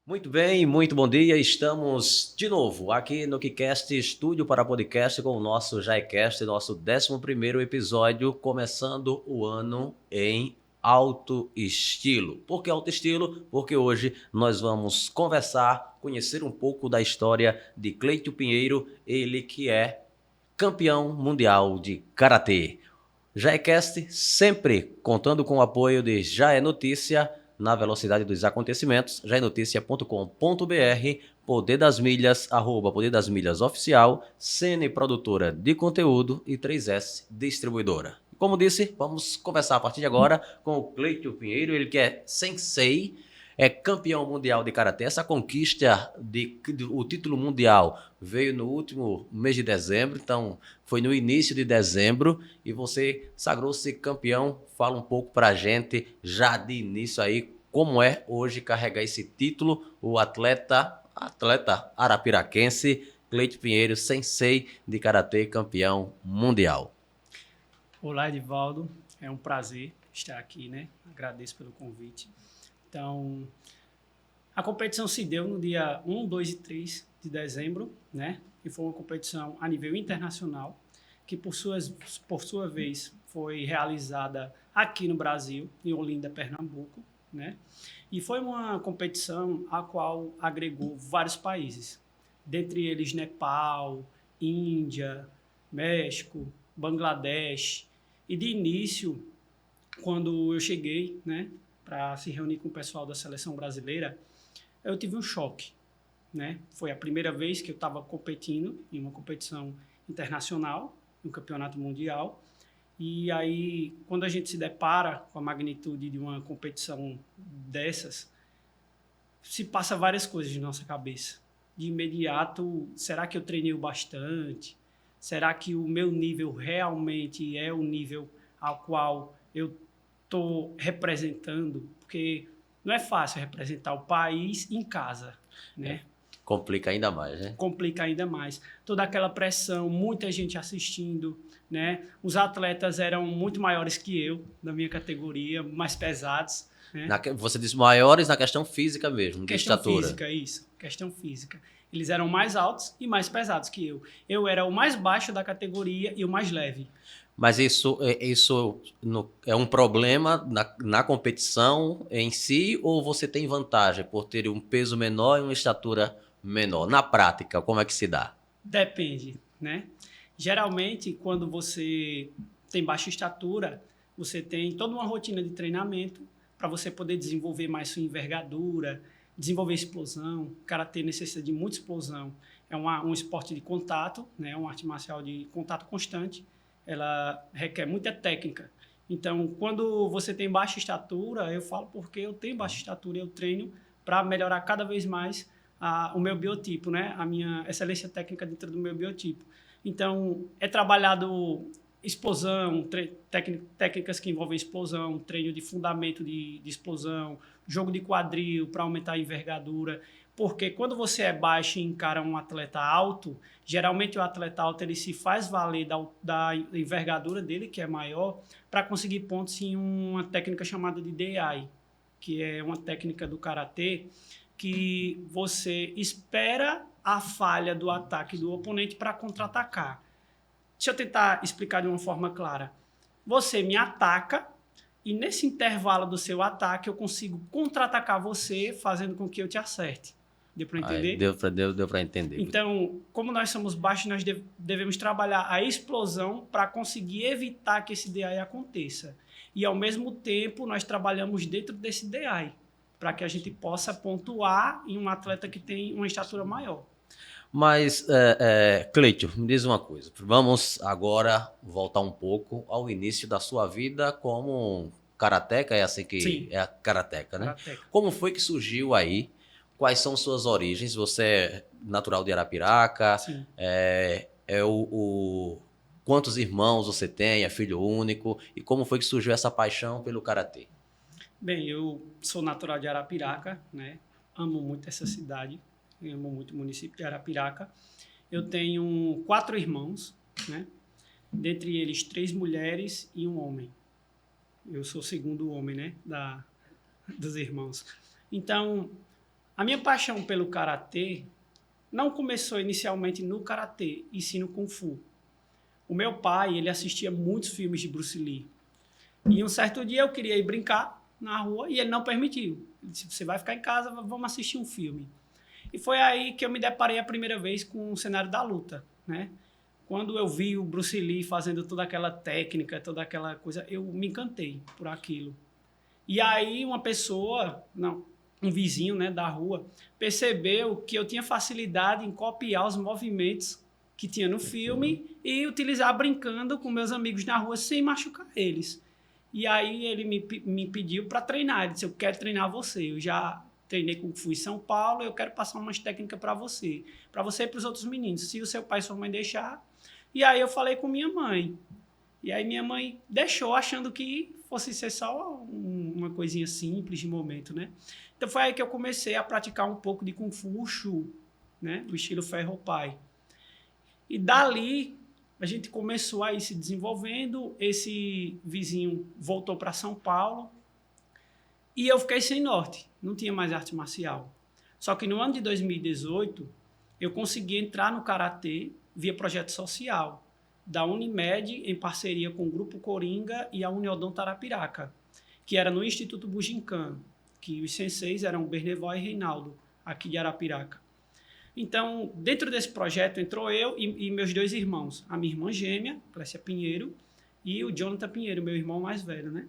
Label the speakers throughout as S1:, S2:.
S1: Muito bem, muito bom dia. Estamos de novo aqui no KiCast Estúdio para Podcast com o nosso JaiCast, nosso 11º episódio, começando o ano em alto estilo. Por que alto estilo? Porque hoje nós vamos conversar, conhecer um pouco da história de Cleito Pinheiro, ele que é campeão mundial de Karatê. JaiCast sempre contando com o apoio de Já é Notícia, na velocidade dos acontecimentos, jaenoticia.com.br, Poder das Milhas, Poder das Milhas Oficial, CN Produtora de Conteúdo e 3S Distribuidora. Como disse, vamos conversar a partir de agora com o Cleito Pinheiro, ele que é sensei, é campeão mundial de karatê. Essa conquista o título mundial veio no último mês de dezembro, então foi no início de dezembro e você sagrou-se campeão. Fala um pouco pra gente já de início aí como é hoje carregar esse título, o atleta arapiraquense Cleito Pinheiro, sensei de karatê, campeão mundial.
S2: Olá, Edivaldo. É um prazer estar aqui, né? Agradeço pelo convite. Então, a competição se deu no dia 1, 2 e 3 de dezembro, né? E foi uma competição a nível internacional, que por sua vez foi realizada aqui no Brasil, em Olinda, Pernambuco, né? E foi uma competição a qual agregou vários países, dentre eles Nepal, Índia, México, Bangladesh. E de início, quando eu cheguei, né, para se reunir com o pessoal da seleção brasileira, eu tive um choque, né? Foi a primeira vez que eu estava competindo em uma competição internacional, um campeonato mundial. E aí, quando a gente se depara com a magnitude de uma competição dessas, se passa várias coisas na nossa cabeça. De imediato, será que eu treinei bastante? Será que o meu nível realmente é o nível ao qual eu estou representando? Porque não é fácil representar o país em casa, né?
S1: Complica ainda mais, né?
S2: Complica ainda mais. Toda aquela pressão, muita gente assistindo, né? Os atletas eram muito maiores que eu, da minha categoria, mais pesados, né?
S1: Você disse maiores na questão física mesmo, de
S2: Questão
S1: estatura.
S2: física, isso. Questão física. Eles eram mais altos e mais pesados que eu. Eu era o mais baixo da categoria e o mais leve.
S1: Mas isso é um problema na competição em si, ou você tem vantagem por ter um peso menor e uma estatura menor? Na prática, como é que se dá?
S2: Depende, né? Geralmente, quando você tem baixa estatura, você tem toda uma rotina de treinamento para você poder desenvolver mais sua envergadura, desenvolver explosão. O karatê necessita de muita explosão. É um esporte de contato, né? Uma arte marcial de contato constante. Ela requer muita técnica. Então, quando você tem baixa estatura, eu falo porque eu tenho baixa estatura, eu treino para melhorar cada vez mais o meu biotipo, né? A minha excelência técnica dentro do meu biotipo. Então, é trabalhado explosão, técnicas que envolvem explosão, treino de fundamento de explosão, jogo de quadril para aumentar a envergadura. Porque quando você é baixo e encara um atleta alto, geralmente o atleta alto ele se faz valer da envergadura dele, que é maior, para conseguir pontos em uma técnica chamada de DI, que é uma técnica do karatê que você espera a falha do ataque do oponente para contra-atacar. Deixa eu tentar explicar de uma forma clara. Você me ataca e nesse intervalo do seu ataque eu consigo contra-atacar você fazendo com que eu te acerte. Deu para entender?
S1: Deu para entender.
S2: Então, como nós somos baixos, nós devemos trabalhar a explosão para conseguir evitar que esse DI aconteça. E, ao mesmo tempo, nós trabalhamos dentro desse DI para que a gente possa pontuar em um atleta que tem uma estatura maior.
S1: Mas, Cleito, me diz uma coisa. Vamos agora voltar um pouco ao início da sua vida como karateca, é assim que
S2: Sim.
S1: é a karateca, né?
S2: Karateka.
S1: Como foi que surgiu aí? Quais são suas origens? Você é natural de Arapiraca?
S2: Sim.
S1: Quantos irmãos você tem? É filho único? E como foi que surgiu essa paixão pelo karatê?
S2: Bem, eu sou natural de Arapiraca, né? Amo muito essa cidade, amo muito o município de Arapiraca. Eu tenho 4 irmãos, né? Dentre eles 3 mulheres e um homem. Eu sou o segundo homem, né? Dos irmãos. Então, A minha paixão pelo karatê não começou inicialmente no karatê, e sim no Kung Fu. O meu pai, ele assistia muitos filmes de Bruce Lee. E um certo dia eu queria ir brincar na rua e ele não permitiu. Ele disse, você vai ficar em casa, vamos assistir um filme. E foi aí que eu me deparei a primeira vez com o cenário da luta, né? Quando eu vi o Bruce Lee fazendo toda aquela técnica, toda aquela coisa, eu me encantei por aquilo. E aí uma pessoa, um vizinho, né, da rua, percebeu que eu tinha facilidade em copiar os movimentos que tinha no filme e utilizar brincando com meus amigos na rua sem machucar eles. E aí ele me pediu para treinar. Ele disse, eu quero treinar você. Eu já treinei Kung Fu em São Paulo, eu quero passar umas técnicas para você e para os outros meninos, se o seu pai e sua mãe deixar. E aí eu falei com minha mãe. E aí minha mãe deixou, achando que fosse ser só uma coisinha simples de momento, né? Então foi aí que eu comecei a praticar um pouco de Kung Fu Wushu, né? Do estilo Ferro Pai. E dali a gente começou a ir se desenvolvendo, esse vizinho voltou para São Paulo e eu fiquei sem norte, não tinha mais arte marcial. Só que no ano de 2018 eu consegui entrar no Karatê via projeto social da Unimed em parceria com o Grupo Coringa e a Uniodonto Arapiraca, que era no Instituto Bujinkan, que os senseis eram o Bernevó e Reinaldo, aqui de Arapiraca. Então, dentro desse projeto entrou eu e meus dois irmãos, a minha irmã gêmea, Clécia Pinheiro, e o Jonathan Pinheiro, meu irmão mais velho, né?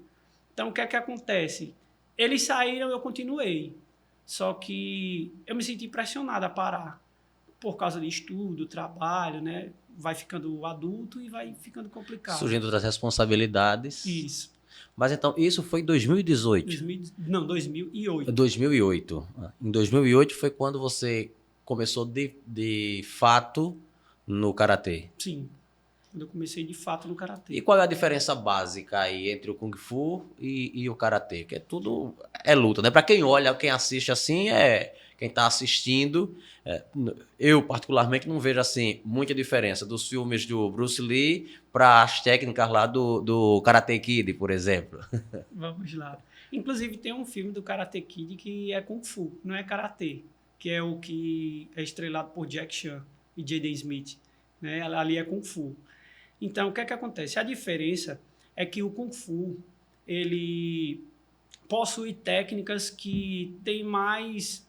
S2: Então, o que é que acontece? Eles saíram, eu continuei. Só que eu me senti pressionado a parar por causa de estudo, trabalho, né? Vai ficando adulto e vai ficando complicado.
S1: Surgindo outras responsabilidades.
S2: Isso.
S1: Mas então, isso foi em 2018?
S2: 2008.
S1: 2008. Em 2008 foi quando você começou de fato no Karatê?
S2: Sim, quando eu comecei de fato no Karatê.
S1: E qual é a diferença básica aí entre o Kung Fu e o Karatê? Que tudo é luta, né? Para quem olha, quem assiste assim, quem está assistindo, eu particularmente não vejo assim muita diferença dos filmes do Bruce Lee para as técnicas lá do Karate Kid, por exemplo.
S2: Vamos lá. Inclusive tem um filme do Karate Kid que é Kung Fu, não é Karatê, que é o que é estrelado por Jack Chan e Jaden Smith, né? Ali é Kung Fu. Então, o que é que acontece? A diferença é que o Kung Fu, ele possui técnicas que têm mais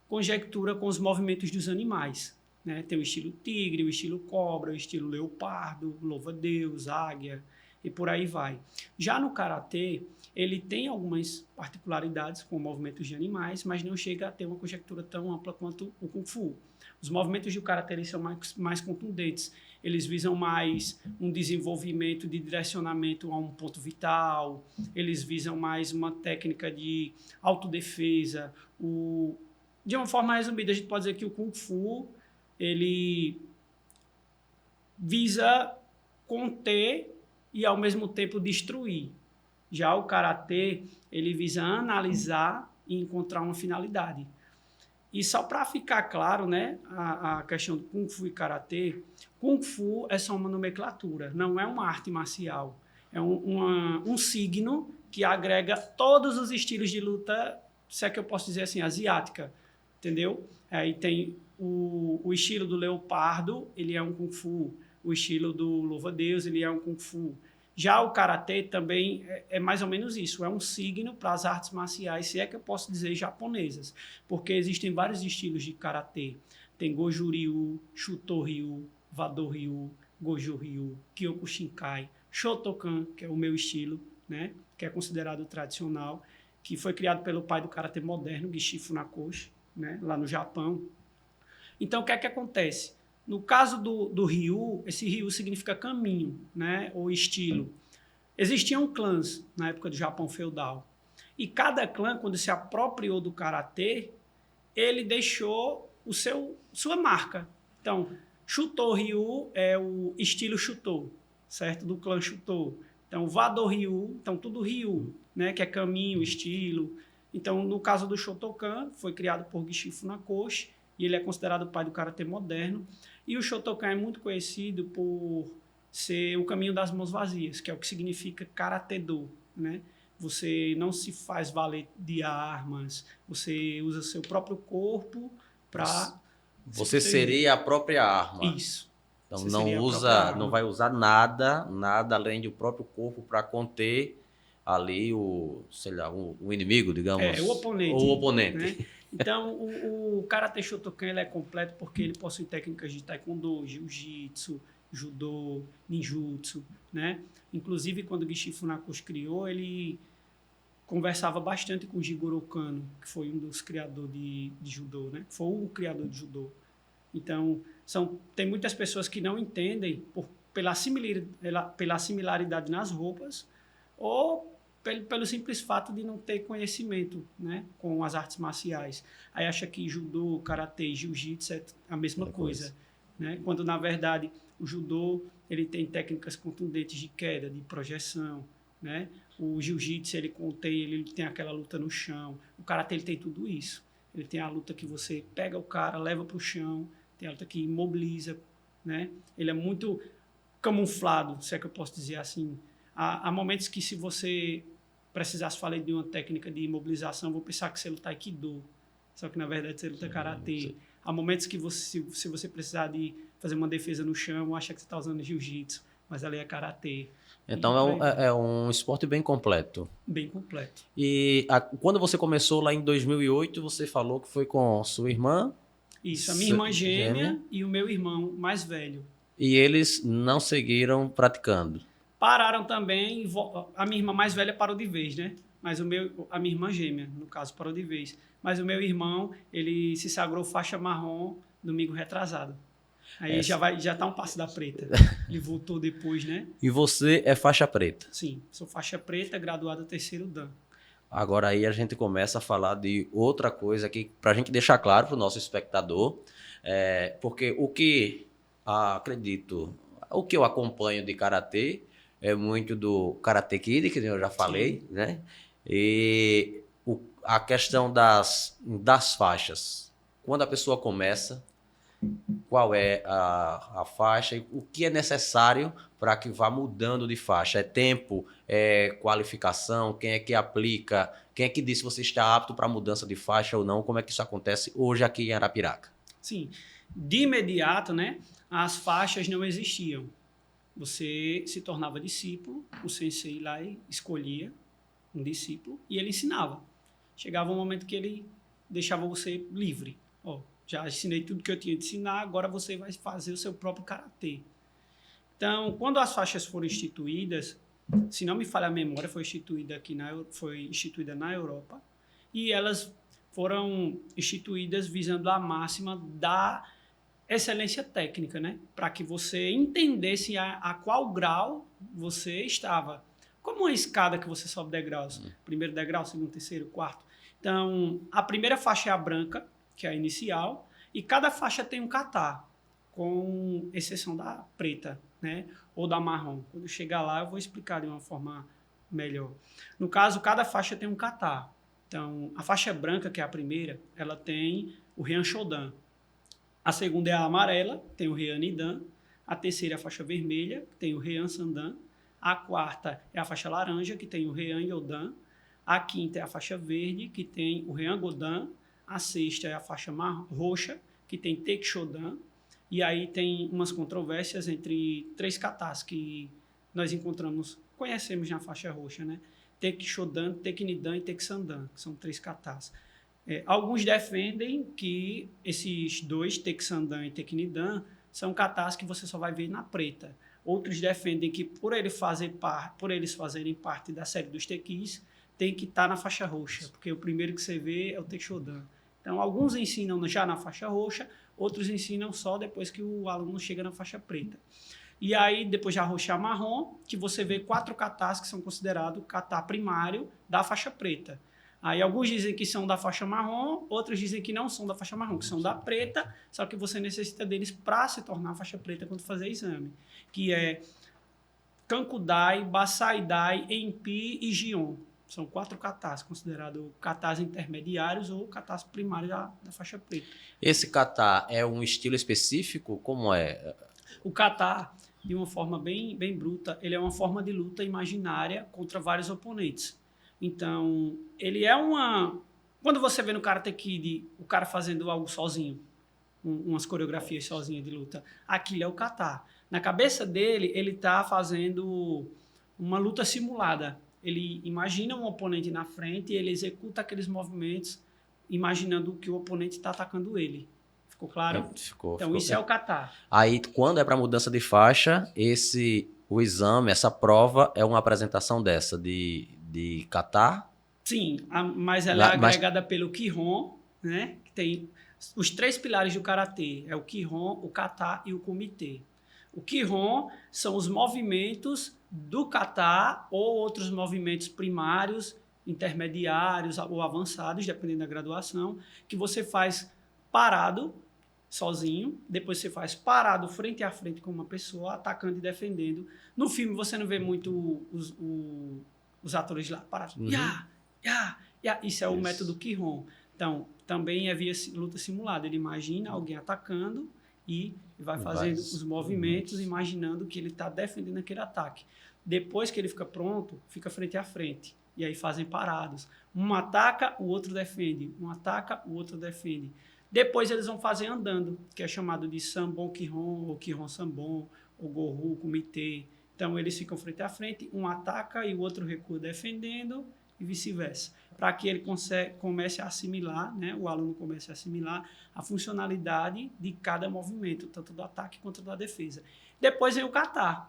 S2: conjectura com os movimentos dos animais, né? Tem o estilo tigre, o estilo cobra, o estilo leopardo, louva-a-Deus, águia e por aí vai. Já no Karatê, ele tem algumas particularidades com movimentos de animais, mas não chega a ter uma conjectura tão ampla quanto o Kung Fu. Os movimentos do Karatê eles são mais contundentes, eles visam mais um desenvolvimento de direcionamento a um ponto vital, eles visam mais uma técnica de autodefesa. De uma forma resumida, a gente pode dizer que o Kung Fu ele visa conter e, ao mesmo tempo, destruir. Já o Karatê, ele visa analisar e encontrar uma finalidade. E só para ficar claro, né, a questão do Kung Fu e Karatê, Kung Fu é só uma nomenclatura, não é uma arte marcial. É um signo que agrega todos os estilos de luta, se é que eu posso dizer assim, asiática, entendeu? Aí tem o estilo do leopardo, ele é um Kung Fu. O estilo do louva-a-Deus, ele é um Kung Fu. Já o Karatê também é mais ou menos isso, é um signo para as artes marciais, se é que eu posso dizer japonesas, porque existem vários estilos de Karatê. Tem Goju Ryu, Shuto Ryu, Wado Ryu, Goju Ryu, Kyokushinkai, Shotokan, que é o meu estilo, né, que é considerado tradicional, que foi criado pelo pai do Karatê moderno, Gishi Funakoshi, né, lá no Japão. Então, o que é que acontece? No caso do Ryu, esse Ryu significa caminho, né, ou estilo. Existiam clãs na época do Japão feudal. E cada clã, quando se apropriou do Karatê, ele deixou sua marca. Então, Shuto Ryu é o estilo Shuto, certo? Do clã Shuto. Então, Wado Ryu, então tudo Ryu, né, que é caminho, estilo. Então, no caso do Shotokan, foi criado por Gishi Funakoshi, e ele é considerado o pai do Karatê moderno. E o Shotokan é muito conhecido por ser o caminho das mãos vazias, que é o que significa Karatê-do, né? você não se faz valer de armas, você usa seu próprio corpo para...
S1: Você seria a própria arma.
S2: Isso.
S1: Então
S2: Você
S1: não
S2: seria a própria
S1: usa,
S2: arma.
S1: não vai usar nada além do próprio corpo para conter ali o, sei lá, o inimigo, digamos.
S2: O oponente.
S1: Ou o oponente.
S2: Né? Então, o Karate Shotokan ele é completo porque ele possui técnicas de taekwondo, jiu-jitsu, judô, ninjutsu, né? Inclusive, quando o Gishi Funakoshi criou, ele conversava bastante com o Jigoro Kano, que foi um dos criadores de judô, né? Foi o criador de judô. Então, tem muitas pessoas que não entendem pela similaridade nas roupas ou pelo simples fato de não ter conhecimento, né, com as artes marciais. Aí acha que judô, karatê e jiu-jitsu é a mesma coisa. Né? Quando, na verdade, o judô ele tem técnicas contundentes de queda, de projeção. Né? O jiu-jitsu ele tem aquela luta no chão. O karatê ele tem tudo isso. Ele tem a luta que você pega o cara, leva para o chão, tem a luta que imobiliza. Né? Ele é muito camuflado, se é que eu posso dizer assim. Há momentos que, se você precisasse falar de uma técnica de imobilização, vou pensar que você luta Aikido. Só que, na verdade, você luta Karatê. Há momentos que, se você precisar de fazer uma defesa no chão, acha que você está usando Jiu-Jitsu, mas ali é Karatê.
S1: Então, é um esporte bem completo.
S2: Bem completo.
S1: E quando você começou lá em 2008, você falou que foi com sua irmã?
S2: Isso, a minha irmã gêmea e o meu irmão mais velho.
S1: E eles não seguiram praticando?
S2: Pararam também, a minha irmã mais velha parou de vez, né? Mas a minha irmã gêmea, no caso, parou de vez. Mas o meu irmão, ele se sagrou faixa marrom domingo retrasado. Aí já tá um passo da preta. Ele voltou depois, né?
S1: E você é faixa preta?
S2: Sim, sou faixa preta, graduada terceiro Dan.
S1: Agora aí a gente começa a falar de outra coisa aqui, para a gente deixar claro para o nosso espectador, porque o que eu acompanho de karatê é muito do Karate Kid, que eu já falei, sim, né? E a questão das faixas. Quando a pessoa começa, qual é a faixa e o que é necessário para que vá mudando de faixa? É tempo? É qualificação? Quem é que aplica? Quem é que diz se você está apto para mudança de faixa ou não? Como é que isso acontece hoje aqui em Arapiraca?
S2: Sim, de imediato, né, as faixas não existiam. Você se tornava discípulo, o sensei lá escolhia um discípulo e ele ensinava. Chegava um momento que ele deixava você livre. Já ensinei tudo que eu tinha de ensinar, agora você vai fazer o seu próprio karatê. Então, quando as faixas foram instituídas, se não me falha a memória, foi instituída na Europa, e elas foram instituídas visando a máxima da excelência técnica, né? Para que você entendesse a qual grau você estava. Como uma escada que você sobe degraus. Primeiro degrau, segundo, terceiro, quarto. Então, a primeira faixa é a branca, que é a inicial, e cada faixa tem um kata, com exceção da preta, né? Ou da marrom. Quando chegar lá, eu vou explicar de uma forma melhor. No caso, cada faixa tem um kata. Então, a faixa branca, que é a primeira, ela tem o Ryan Shodan. A segunda é a amarela, tem o Ryan Nidan. A terceira é a faixa vermelha, que tem o Ryan Sandan. A quarta é a faixa laranja, que tem o Ryan Yodan. A quinta é a faixa verde, que tem o Ryan Godan. A sexta é a faixa roxa, que tem Teiki Shodan. E aí tem umas controvérsias entre 3 katas que nós conhecemos na faixa roxa, né? Teiki Shodan, Teiki Nidan e Teiki Sandan, que são 3 katas. Alguns defendem que esses 2, Teiki Sandan e Teiki Nidan, são katas que você só vai ver na preta. Outros defendem que por eles fazerem parte da série dos Tekis, tem que estar na faixa roxa, porque o primeiro que você vê é o Teiki Shodan. Então, alguns ensinam já na faixa roxa, outros ensinam só depois que o aluno chega na faixa preta. E aí, depois já roxa a marrom, que você vê 4 katas que são considerados kata primário da faixa preta. Aí alguns dizem que são da faixa marrom, outros dizem que não são da faixa marrom, que são da preta, só que você necessita deles para se tornar faixa preta quando fazer exame. Que é Kankudai, Basaidai, Enpi e Gion. São 4 katas, considerados katas intermediários ou katas primários da faixa preta.
S1: Esse kata é um estilo específico? Como é?
S2: O kata, de uma forma bem bruta, ele é uma forma de luta imaginária contra vários oponentes. Então, ele é uma... Quando você vê no Karate Kid o cara fazendo algo sozinho, umas coreografias sozinho de luta, aquilo é o kata. Na cabeça dele, ele está fazendo uma luta simulada. Ele imagina um oponente na frente e ele executa aqueles movimentos imaginando que o oponente está atacando ele. Ficou claro? Então, isso é o kata.
S1: Aí, quando é para mudança de faixa, o exame, essa prova, é uma apresentação dessa, de kata?
S2: Sim, mas ela é agregada pelo Kihon, né? Que tem os 3 pilares do karatê. É o Kihon, o kata e o kumite. O Kihon são os movimentos do kata ou outros movimentos primários, intermediários ou avançados, dependendo da graduação, que você faz parado, sozinho, depois você faz parado frente a frente com uma pessoa, atacando e defendendo. No filme você não vê muito os atores lá parados. Isso é o método Kihon. Então, também é via luta simulada. Ele imagina alguém atacando e vai fazendo os movimentos, imaginando que ele está defendendo aquele ataque. Depois que ele fica pronto, fica frente a frente. E aí fazem parados. Um ataca, o outro defende. Um ataca, o outro defende. Depois eles vão fazer andando, que é chamado de Sanbon Kihon, ou Kihon Sanbon, ou Goru Kumite. Então, eles ficam frente a frente, um ataca e o outro recua defendendo, e vice-versa. Para que ele comece a assimilar, né, o aluno comece a assimilar a funcionalidade de cada movimento, tanto do ataque quanto da defesa. Depois vem o kata.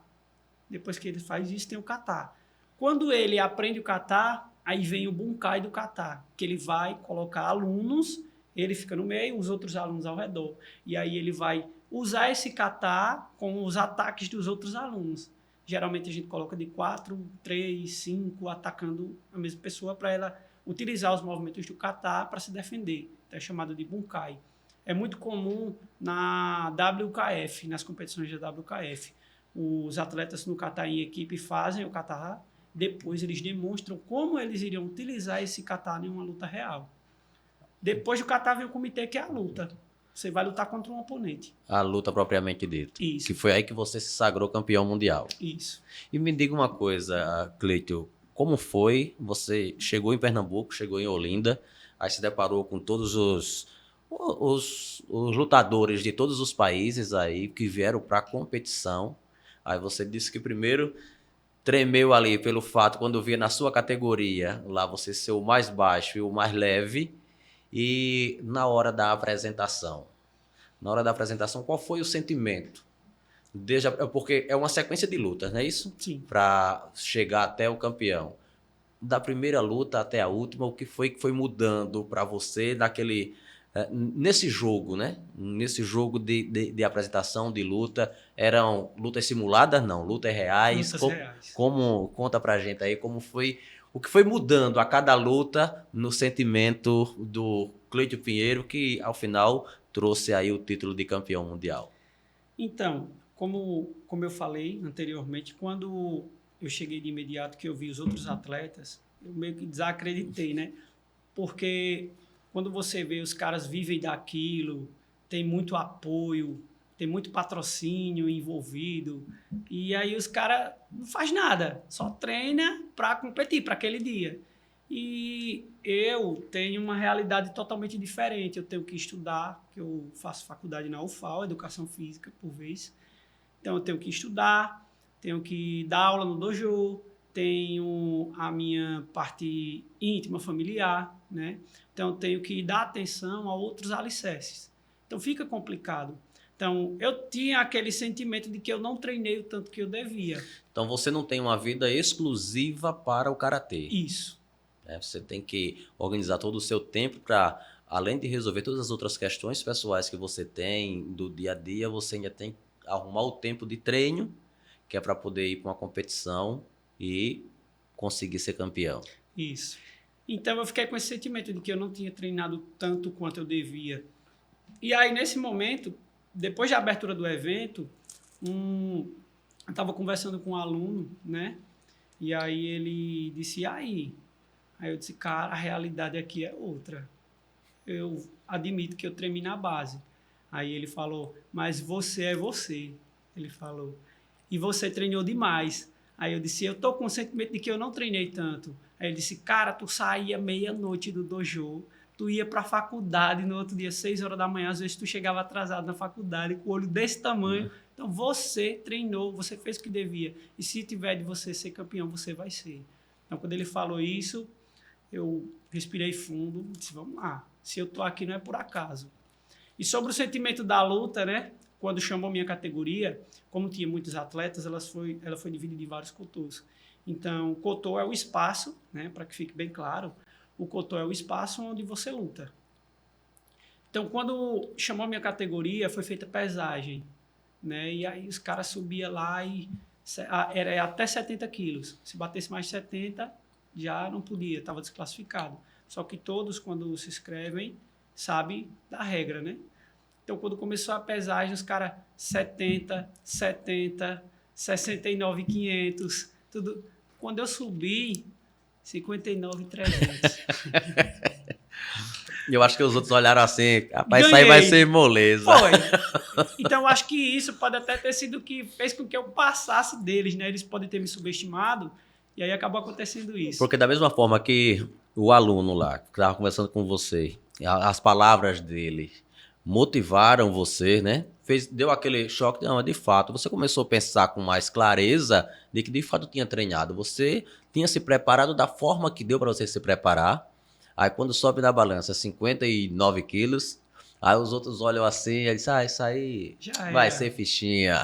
S2: Depois que ele faz isso, tem o kata. Quando ele aprende o kata, aí vem o bunkai do kata, que ele vai colocar alunos, ele fica no meio, os outros alunos ao redor. E aí ele vai usar esse kata com os ataques dos outros alunos. Geralmente a gente coloca de 4, 3, 5, atacando a mesma pessoa para ela utilizar os movimentos do kata para se defender. Então é chamado de bunkai. É muito comum na WKF, nas competições da WKF. Os atletas no kata em equipe fazem o kata, depois eles demonstram como eles iriam utilizar esse kata em uma luta real. Depois do kata vem o kumite, que é a luta. Você vai lutar contra um oponente.
S1: A luta propriamente dita.
S2: Isso.
S1: Que foi aí que você se sagrou campeão mundial.
S2: Isso.
S1: E me diga uma coisa, Cleito, como foi? Você chegou em Pernambuco, chegou em Olinda, aí se deparou com todos os lutadores de todos os países aí que vieram para a competição. Aí você disse que primeiro tremeu ali pelo fato, quando via na sua categoria, lá você ser o mais baixo e o mais leve, e na hora da apresentação. Na hora da apresentação, qual foi o sentimento? Porque é uma sequência de lutas, não é isso?
S2: Sim.
S1: Para chegar até o campeão. Da primeira luta até a última, o que foi mudando para você nesse jogo, né? Nesse jogo de apresentação, de luta, eram lutas simuladas? Não, lutas reais.
S2: Lutas reais.
S1: Conta pra gente aí como foi, o que foi mudando a cada luta no sentimento do Cleito Pinheiro, que ao final trouxe aí o título de campeão mundial.
S2: Então, como eu falei anteriormente, quando eu cheguei de imediato que eu vi os outros atletas, eu meio que desacreditei, né? Porque quando você vê os caras vivem daquilo, tem muito apoio, tem muito patrocínio envolvido, e aí os caras não faz nada, só treina para competir, para aquele dia. E eu tenho uma realidade totalmente diferente. Eu tenho que estudar, que eu faço faculdade na UFAL, Educação Física, por vez. Então, eu tenho que estudar, tenho que dar aula no dojo, tenho a minha parte íntima, familiar, né? Então, eu tenho que dar atenção a outros alicerces. Então, fica complicado. Então, eu tinha aquele sentimento de que eu não treinei o tanto que eu devia.
S1: Então, você não tem uma vida exclusiva para o karatê.
S2: Isso.
S1: Você tem que organizar todo o seu tempo para, além de resolver todas as outras questões pessoais que você tem do dia a dia, você ainda tem que arrumar o tempo de treino, que é para poder ir para uma competição e conseguir ser campeão.
S2: Isso. Então, eu fiquei com esse sentimento de que eu não tinha treinado tanto quanto eu devia. E aí, nesse momento, depois da abertura do evento, eu estava conversando com um aluno, né? E aí ele disse, Aí eu disse, cara, a realidade aqui é outra. Eu admito que eu tremi na base. Aí ele falou, mas você é você. Ele falou, e você treinou demais. Aí eu disse, eu estou com o sentimento de que eu não treinei tanto. Aí ele disse, cara, tu saía meia-noite do dojo, tu ia pra faculdade no outro dia, 6 horas da manhã, às vezes tu chegava atrasado na faculdade, com o olho desse tamanho. Então, você treinou, você fez o que devia. E se tiver de você ser campeão, você vai ser. Então, quando ele falou isso, eu respirei fundo e disse, vamos lá, se eu tô aqui não é por acaso. E sobre o sentimento da luta, né? Quando chamou minha categoria, como tinha muitos atletas, ela foi dividida em vários cotôs. Então, o cotô é o espaço, né? Para que fique bem claro, o cotô é o espaço onde você luta. Então, quando chamou minha categoria, foi feita pesagem, né? E aí os caras subiam lá e era até 70 quilos. Se batesse mais de 70, já não podia, estava desclassificado. Só que todos, quando se inscrevem, sabem da regra, né? Então, quando começou a pesagem, os caras 70, 69,500, tudo. Quando eu subi, 59,300.
S1: Eu acho que os outros olharam assim, rapaz,
S2: Ganhei.
S1: isso aí vai ser moleza.
S2: Foi. Então, eu acho que isso pode até ter sido o que fez com que eu passasse deles, né? Eles podem ter me subestimado e aí acabou acontecendo isso.
S1: Porque da mesma forma que o aluno lá, que estava conversando com você, as palavras dele motivaram você, né? Deu aquele choque, não, de fato, você começou a pensar com mais clareza de que de fato tinha treinado, você tinha se preparado da forma que deu para você se preparar. Aí quando sobe na balança 59 quilos, aí os outros olham assim e dizem, isso aí
S2: já
S1: vai
S2: era.
S1: ser fichinha.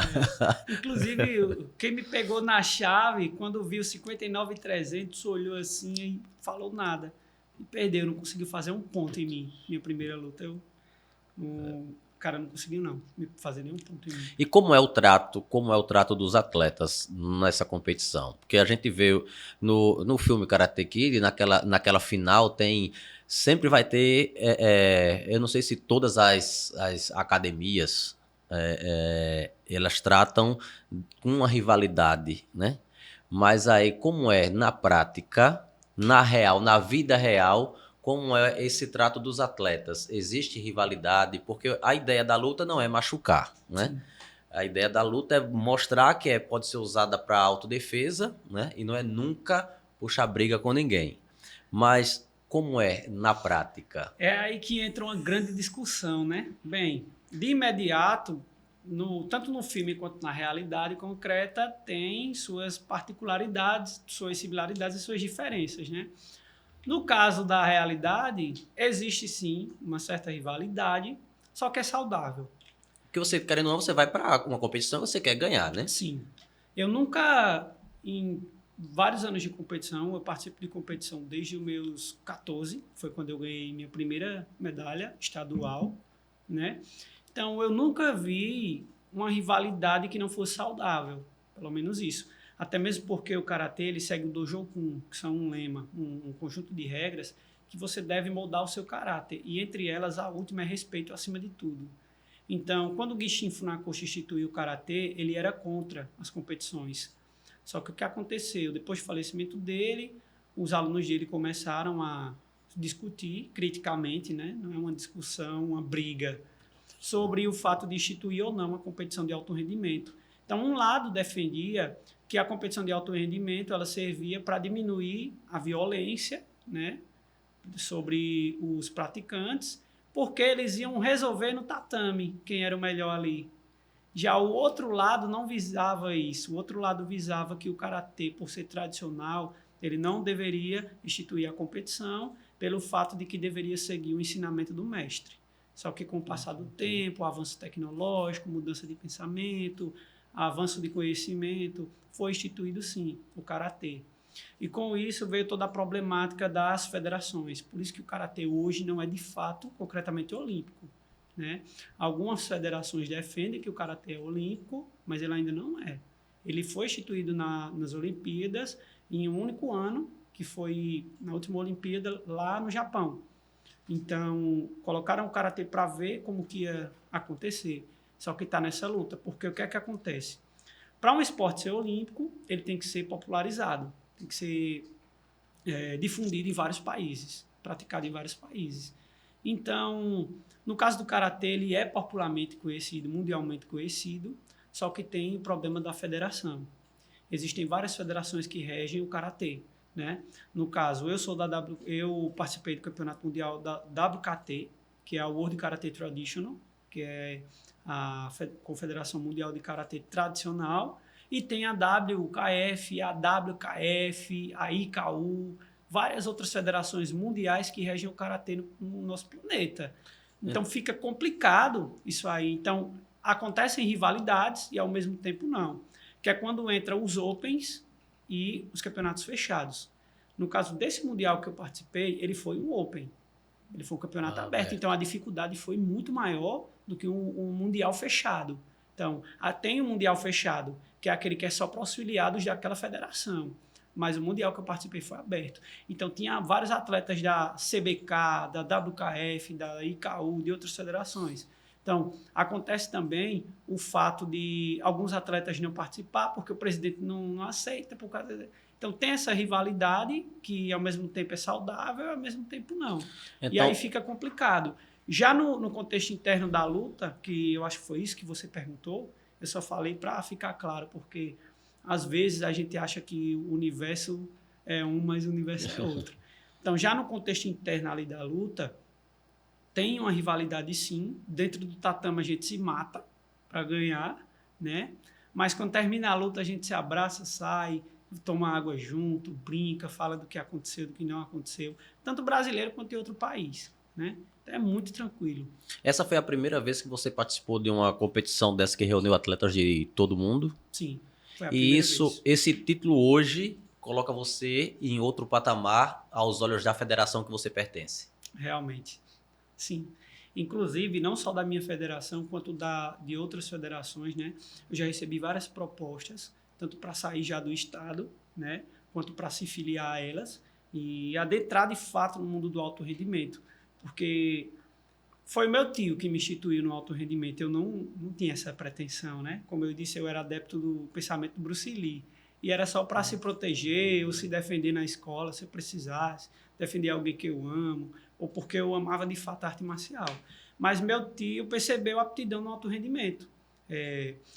S2: Inclusive, quem me pegou na chave, quando viu 59,300, olhou assim e falou nada. E perdeu, não conseguiu fazer um ponto em mim. Minha primeira luta, o cara não conseguiu não fazer nenhum ponto em mim.
S1: E como é o trato dos atletas nessa competição? Porque a gente vê no filme Karate Kid, naquela final sempre vai ter, eu não sei se todas as academias elas tratam com uma rivalidade, né? Mas aí como é na prática, na vida real, como é esse trato dos atletas? Existe rivalidade? Porque a ideia da luta não é machucar, né?
S2: Sim.
S1: A ideia da luta é mostrar que pode ser usada para autodefesa, né? E não é nunca puxar briga com ninguém. Mas como é na prática?
S2: É aí que entra uma grande discussão, né? Bem, de imediato, tanto no filme quanto na realidade concreta, tem suas particularidades, suas similaridades e suas diferenças, né? No caso da realidade, existe sim uma certa rivalidade, só que é saudável.
S1: Porque você, querendo ou não, você vai para uma competição e você quer ganhar, né?
S2: Sim. Eu nunca, em vários anos de competição, eu participo de competição desde os meus 14, foi quando eu ganhei minha primeira medalha estadual, né? Então, eu nunca vi uma rivalidade que não fosse saudável, pelo menos isso. Até mesmo porque o Karatê, ele segue o Dojokun, que são um lema, um conjunto de regras que você deve moldar o seu caráter. E entre elas, a última é respeito acima de tudo. Então, quando o Gishin Funakoshi instituiu o Karatê, ele era contra as competições. Só que o que aconteceu? Depois do falecimento dele, os alunos dele começaram a discutir criticamente, né? Não é uma discussão, uma briga, sobre o fato de instituir ou não a competição de alto rendimento. Então, um lado defendia que a competição de alto rendimento ela servia para diminuir a violência, né, sobre os praticantes, porque eles iam resolver no tatame quem era o melhor ali. Já o outro lado não visava isso. O outro lado visava que o karatê, por ser tradicional, ele não deveria instituir a competição pelo fato de que deveria seguir o ensinamento do mestre. Só que com o passar do tempo, o avanço tecnológico, mudança de pensamento, avanço de conhecimento, foi instituído sim o karatê. E com isso veio toda a problemática das federações. Por isso que o karatê hoje não é de fato concretamente olímpico, né? Algumas federações defendem que o karatê é olímpico, mas ele ainda não é. Ele foi instituído nas Olimpíadas em um único ano, que foi na última Olimpíada lá no Japão. Então, colocaram o karatê para ver como que ia acontecer. Só que está nessa luta, porque o que é que acontece? Para um esporte ser olímpico, ele tem que ser popularizado, tem que ser difundido em vários países, praticado em vários países. Então, no caso do karatê, ele é popularmente conhecido, mundialmente conhecido, só que tem o problema da federação. Existem várias federações que regem o karatê. né? No caso, eu participei do campeonato mundial da WKT, que é a World Karate Traditional, que é a Confederação Mundial de Karatê Tradicional, e tem a WKF, a WKF, a IKU, várias outras federações mundiais que regem o karatê no nosso planeta. Então fica complicado isso aí. Então acontecem rivalidades e ao mesmo tempo não, que é quando entra os Opens e os campeonatos fechados. No caso desse mundial que eu participei, ele foi um Open. Ele foi um campeonato aberto, então a dificuldade foi muito maior do que um mundial fechado. Então, tem um mundial fechado, que é aquele que é só para auxiliados daquela federação. Mas o mundial que eu participei foi aberto. Então, tinha vários atletas da CBK, da WKF, da IKU, de outras federações. Então, acontece também o fato de alguns atletas não participar porque o presidente não aceita. Então, tem essa rivalidade que, ao mesmo tempo, é saudável e, ao mesmo tempo, não. Então, e aí fica complicado. Já no contexto interno da luta, que eu acho que foi isso que você perguntou, eu só falei para ficar claro, porque, às vezes, a gente acha que o universo é um, mas o universo é outro. Então, já no contexto interno ali da luta, tem uma rivalidade, sim. Dentro do tatame, a gente se mata para ganhar, né? Mas, quando termina a luta, a gente se abraça, sai, toma água junto, brinca, fala do que aconteceu, do que não aconteceu, tanto brasileiro quanto em outro país, né? Então é muito tranquilo.
S1: Essa foi a primeira vez que você participou de uma competição dessa que reuniu atletas de todo mundo?
S2: Sim, foi a primeira vez.
S1: Esse título hoje coloca você em outro patamar aos olhos da federação que você pertence?
S2: Realmente, sim. Inclusive, não só da minha federação, quanto de outras federações, né? Eu já recebi várias propostas, tanto para sair já do estado, né, quanto para se filiar a elas e adentrar de fato no mundo do alto rendimento, porque foi meu tio que me instituiu no alto rendimento. Eu não tinha essa pretensão, né? Como eu disse, eu era adepto do pensamento do Bruce Lee e era só para se proteger ou se defender na escola, se eu precisasse defender alguém que eu amo ou porque eu amava de fato a arte marcial. Mas meu tio percebeu a aptidão no alto rendimento.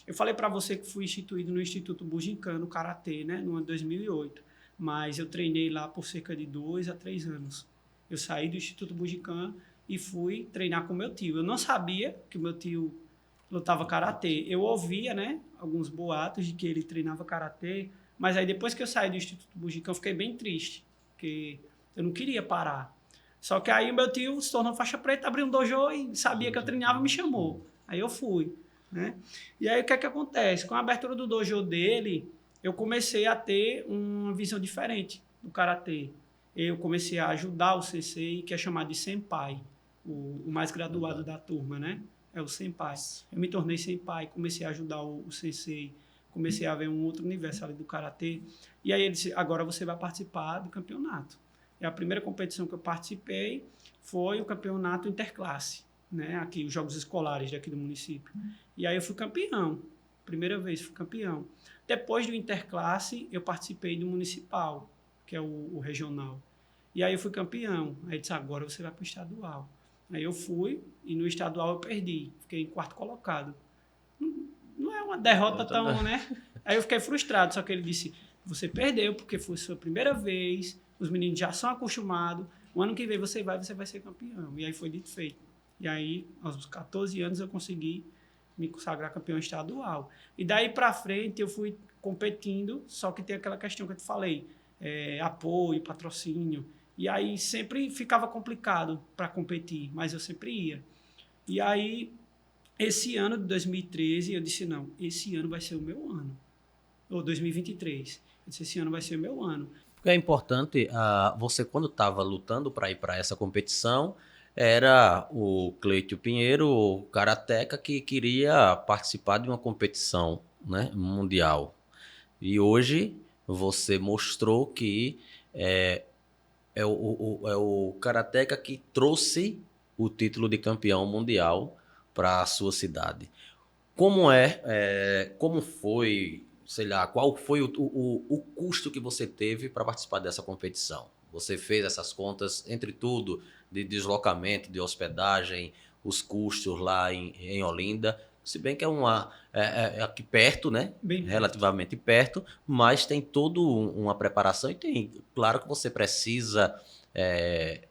S2: Eu falei para você que fui instituído no Instituto Bujinkan, no Karatê, né, no ano 2008, mas eu treinei lá por cerca de 2 a 3 anos. Eu saí do Instituto Bujinkan e fui treinar com meu tio. Eu não sabia que o meu tio lutava Karatê. Eu ouvia, né, alguns boatos de que ele treinava Karatê, mas aí depois que eu saí do Instituto Bujinkan eu fiquei bem triste, porque eu não queria parar. Só que aí o meu tio se tornou faixa preta, abriu um dojo e sabia que eu treinava e me chamou. Aí eu fui. Né? E aí o que é que acontece? Com a abertura do dojo dele, eu comecei a ter uma visão diferente do karatê. Eu comecei a ajudar o sensei, que é chamado de senpai, o mais graduado da turma, né? É o senpai. Eu me tornei senpai, comecei a ajudar o sensei, comecei a ver um outro universo ali do karatê. E aí ele disse, agora você vai participar do campeonato. E a primeira competição que eu participei foi o campeonato interclasse, né? Aqui, os jogos escolares daqui do município. E aí eu fui campeão. Primeira vez fui campeão. Depois do interclasse, eu participei do municipal, que é o regional. E aí eu fui campeão. Aí disse, agora você vai para o estadual. Aí eu fui e no estadual eu perdi. Fiquei em quarto colocado. Não é uma derrota tão, né? Aí eu fiquei frustrado, só que ele disse, você perdeu porque foi sua primeira vez, os meninos já são acostumados, o ano que vem você vai ser campeão. E aí foi dito e feito. E aí, aos 14 anos, eu consegui me consagrar campeão estadual. E daí para frente, eu fui competindo, só que tem aquela questão que eu te falei, apoio, patrocínio. E aí sempre ficava complicado para competir, mas eu sempre ia. E aí, esse ano de 2013, eu disse, não, esse ano vai ser o meu ano. Ou 2023. Eu disse, esse ano vai ser o meu ano.
S1: Porque é importante, você quando estava lutando para ir para essa competição, era o Cleito Pinheiro, o karateca, que queria participar de uma competição, né, mundial. E hoje você mostrou que é o karateca que trouxe o título de campeão mundial para a sua cidade. Como foi, sei lá, qual foi o custo que você teve para participar dessa competição? Você fez essas contas, entre tudo, de deslocamento, de hospedagem, os custos lá em Olinda. Se bem que é aqui perto, né?
S2: Bem
S1: Relativamente perto, mas tem toda uma preparação e tem, claro que você precisa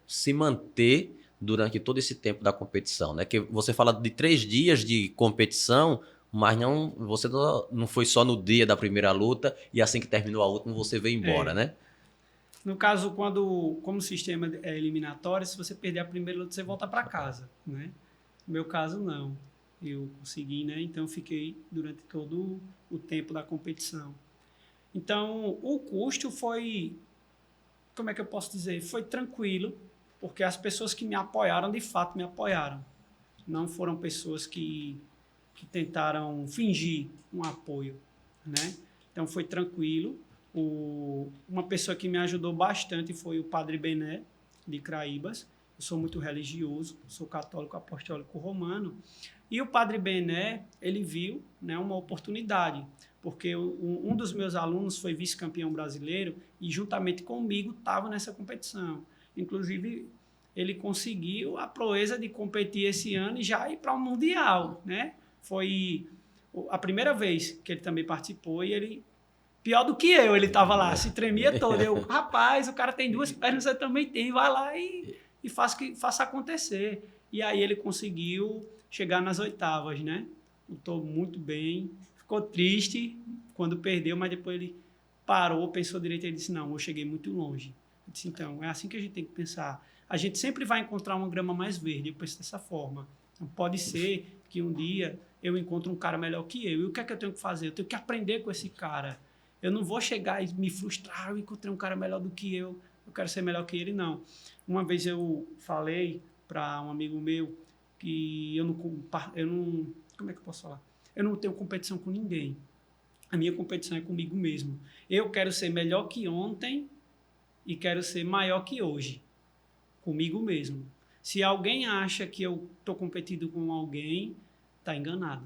S1: se manter durante todo esse tempo da competição, né? Que você fala de 3 dias de competição, mas você não foi só no dia da primeira luta e assim que terminou a última você veio embora,
S2: é.
S1: né?
S2: No caso, como o sistema é eliminatório, se você perder a primeira luta, você volta para casa, né? No meu caso, não. Eu consegui, né? Então, eu fiquei durante todo o tempo da competição. Então, o custo foi, como é que eu posso dizer? Foi tranquilo, porque as pessoas que me apoiaram, de fato, me apoiaram. Não foram pessoas que tentaram fingir um apoio, né? Então, foi tranquilo. Uma pessoa que me ajudou bastante foi o Padre Bené, de Craíbas. Eu sou muito religioso, sou católico apostólico romano. E o Padre Bené, ele viu, né, uma oportunidade, porque um dos meus alunos foi vice-campeão brasileiro e juntamente comigo estava nessa competição. Inclusive, ele conseguiu a proeza de competir esse ano e já ir para o Mundial, né? Foi a primeira vez que ele também participou e ele, pior do que ele estava lá, se tremia todo. Eu, rapaz, o cara tem 2 pernas, você também tem, vai lá e faça acontecer. E aí ele conseguiu chegar nas oitavas, né? Lutou muito bem, ficou triste quando perdeu, mas depois ele parou, pensou direito e disse, não, eu cheguei muito longe. Eu disse, então, é assim que a gente tem que pensar. A gente sempre vai encontrar uma grama mais verde, eu penso dessa forma. Então, pode ser que um dia eu encontre um cara melhor que eu. E o que é que eu tenho que fazer? Eu tenho que aprender com esse cara. Eu não vou chegar e me frustrar, eu encontrei um cara melhor do que eu quero ser melhor que ele, não. Uma vez eu falei para um amigo meu que eu não, como é que eu posso falar? Eu não tenho competição com ninguém. A minha competição é comigo mesmo. Eu quero ser melhor que ontem e quero ser maior que hoje. Comigo mesmo. Se alguém acha que eu estou competindo com alguém, está enganado.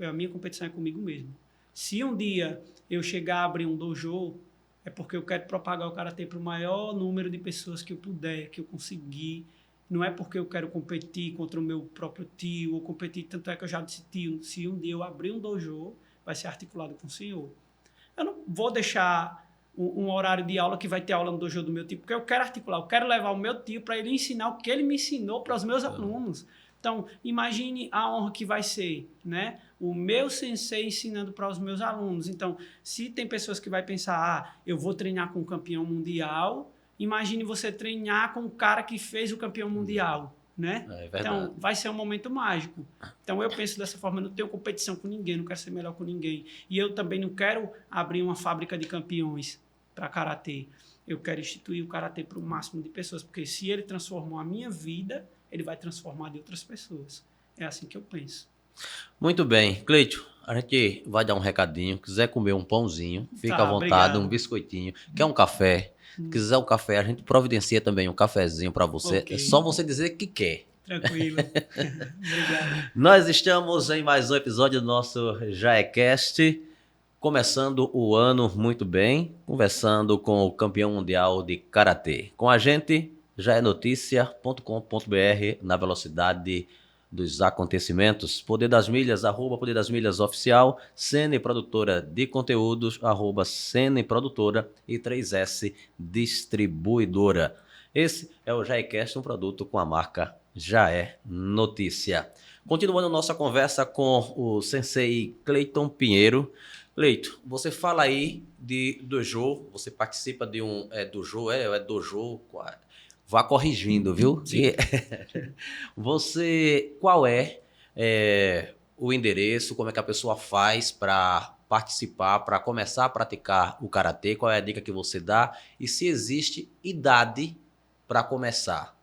S2: A minha competição é comigo mesmo. Se um dia eu chegar a abrir um dojo, é porque eu quero propagar o karatê para o maior número de pessoas que eu puder, que eu conseguir. Não é porque eu quero competir contra o meu próprio tio, ou competir, tanto é que eu já disse, tio, se um dia eu abrir um dojo, vai ser articulado com o senhor. Eu não vou deixar um horário de aula que vai ter aula no dojo do meu tio, porque eu quero articular, eu quero levar o meu tio para ele ensinar o que ele me ensinou para os meus alunos. Então, imagine a honra que vai ser, né? O meu sensei ensinando para os meus alunos. Então, se tem pessoas que vai pensar, eu vou treinar com o campeão mundial, imagine você treinar com o cara que fez o campeão mundial, né?
S1: É verdade.
S2: Então, vai ser um momento mágico. Então, eu penso dessa forma, eu não tenho competição com ninguém, não quero ser melhor com ninguém. E eu também não quero abrir uma fábrica de campeões para karatê. Eu quero instituir o karatê para o máximo de pessoas, porque se ele transformou a minha vida, ele vai transformar de outras pessoas. É assim que eu penso.
S1: Muito bem. Cleito, a gente vai dar um recadinho. Quiser comer um pãozinho, fica à vontade,
S2: Obrigado.
S1: um biscoitinho. Quer um café? Quiser um café, a gente providencia também um cafezinho para você.
S2: Ok.
S1: É só você dizer que quer.
S2: Tranquilo. Obrigado.
S1: Nós estamos em mais um episódio do nosso JaeCast, começando o ano muito bem, conversando com o campeão mundial de Karatê. Com a gente, jaenoticia.com.br, na velocidade dos acontecimentos. Poder das Milhas, @Poder das Milhas Oficial, Sene Produtora de Conteúdos, @Sene Produtora e 3S Distribuidora. Esse é o JaeCast, um produto com a marca Já é Notícia. Continuando nossa conversa com o sensei Cleiton Pinheiro. Cleiton, você fala aí de dojo, você participa de um dojo, dojo, vá corrigindo, viu?
S2: Sim.
S1: Qual é o endereço, como é que a pessoa faz para participar, para começar a praticar o karatê, qual é a dica que você dá e se existe idade para começar?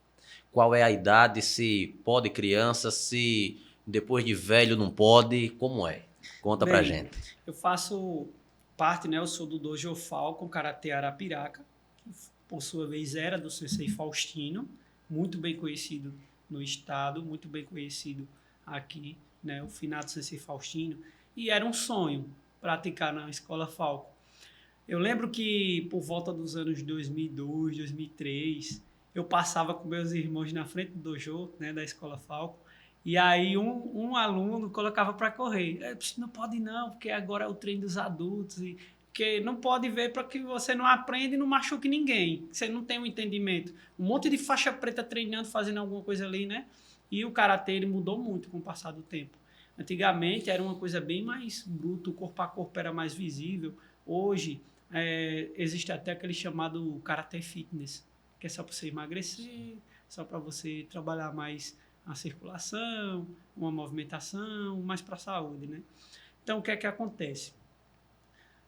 S1: Qual é a idade, se pode criança, se depois de velho não pode, como é? Conta pra gente.
S2: Eu faço parte, né? Eu sou do Dojo Falcon Karatê Arapiraca, que por sua vez era do sensei Faustino, muito bem conhecido no estado, muito bem conhecido aqui, né? O finado sensei Faustino, e era um sonho praticar na Escola Falcon. Eu lembro que por volta dos anos 2002, 2003, eu passava com meus irmãos na frente do dojo, né, da Escola Falcon, E aí um aluno colocava para correr. Eu disse, não pode não, porque agora é o treino dos adultos. Porque não pode ver para que você não aprenda e não machuque ninguém. Você não tem um entendimento. Um monte de faixa preta treinando, fazendo alguma coisa ali, né? E o karatê ele mudou muito com o passar do tempo. Antigamente era uma coisa bem mais bruta, o corpo a corpo era mais visível. Hoje existe até aquele chamado karatê fitness, que é só para você emagrecer, só para você trabalhar mais a circulação, uma movimentação, mais para a saúde, né? Então, o que é que acontece?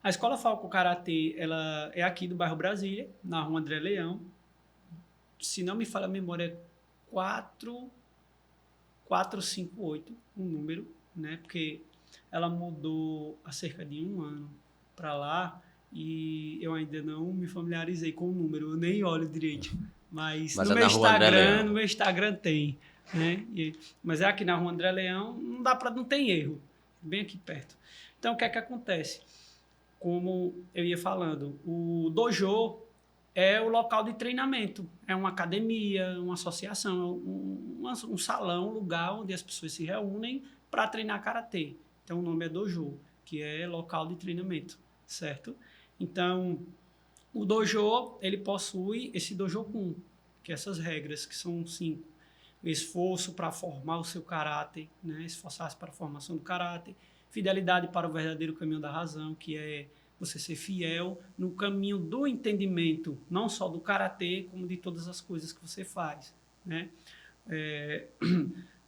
S2: A Escola Falco Karatê, ela é aqui do bairro Brasília, na rua André Leão. Se não me falha a memória, é 4458, um número, né? Porque ela mudou há cerca de um ano para lá e eu ainda não me familiarizei com o número, eu nem olho direito. Mas
S1: é na rua André Leão.
S2: No meu Instagram tem, né? Mas é aqui na rua André Leão, não tem erro, bem aqui perto. Então, o que é que acontece? Como eu ia falando, o dojo é o local de treinamento, é uma academia, uma associação, um salão, um lugar onde as pessoas se reúnem para treinar karatê. Então, o nome é dojo, que é local de treinamento, certo? Então, o dojo, ele possui esse dojo-kun, que é essas regras, que são 5. O esforço para formar o seu caráter, né? Esforçar-se para a formação do caráter. Fidelidade para o verdadeiro caminho da razão, que é você ser fiel no caminho do entendimento, não só do karatê, como de todas as coisas que você faz, né?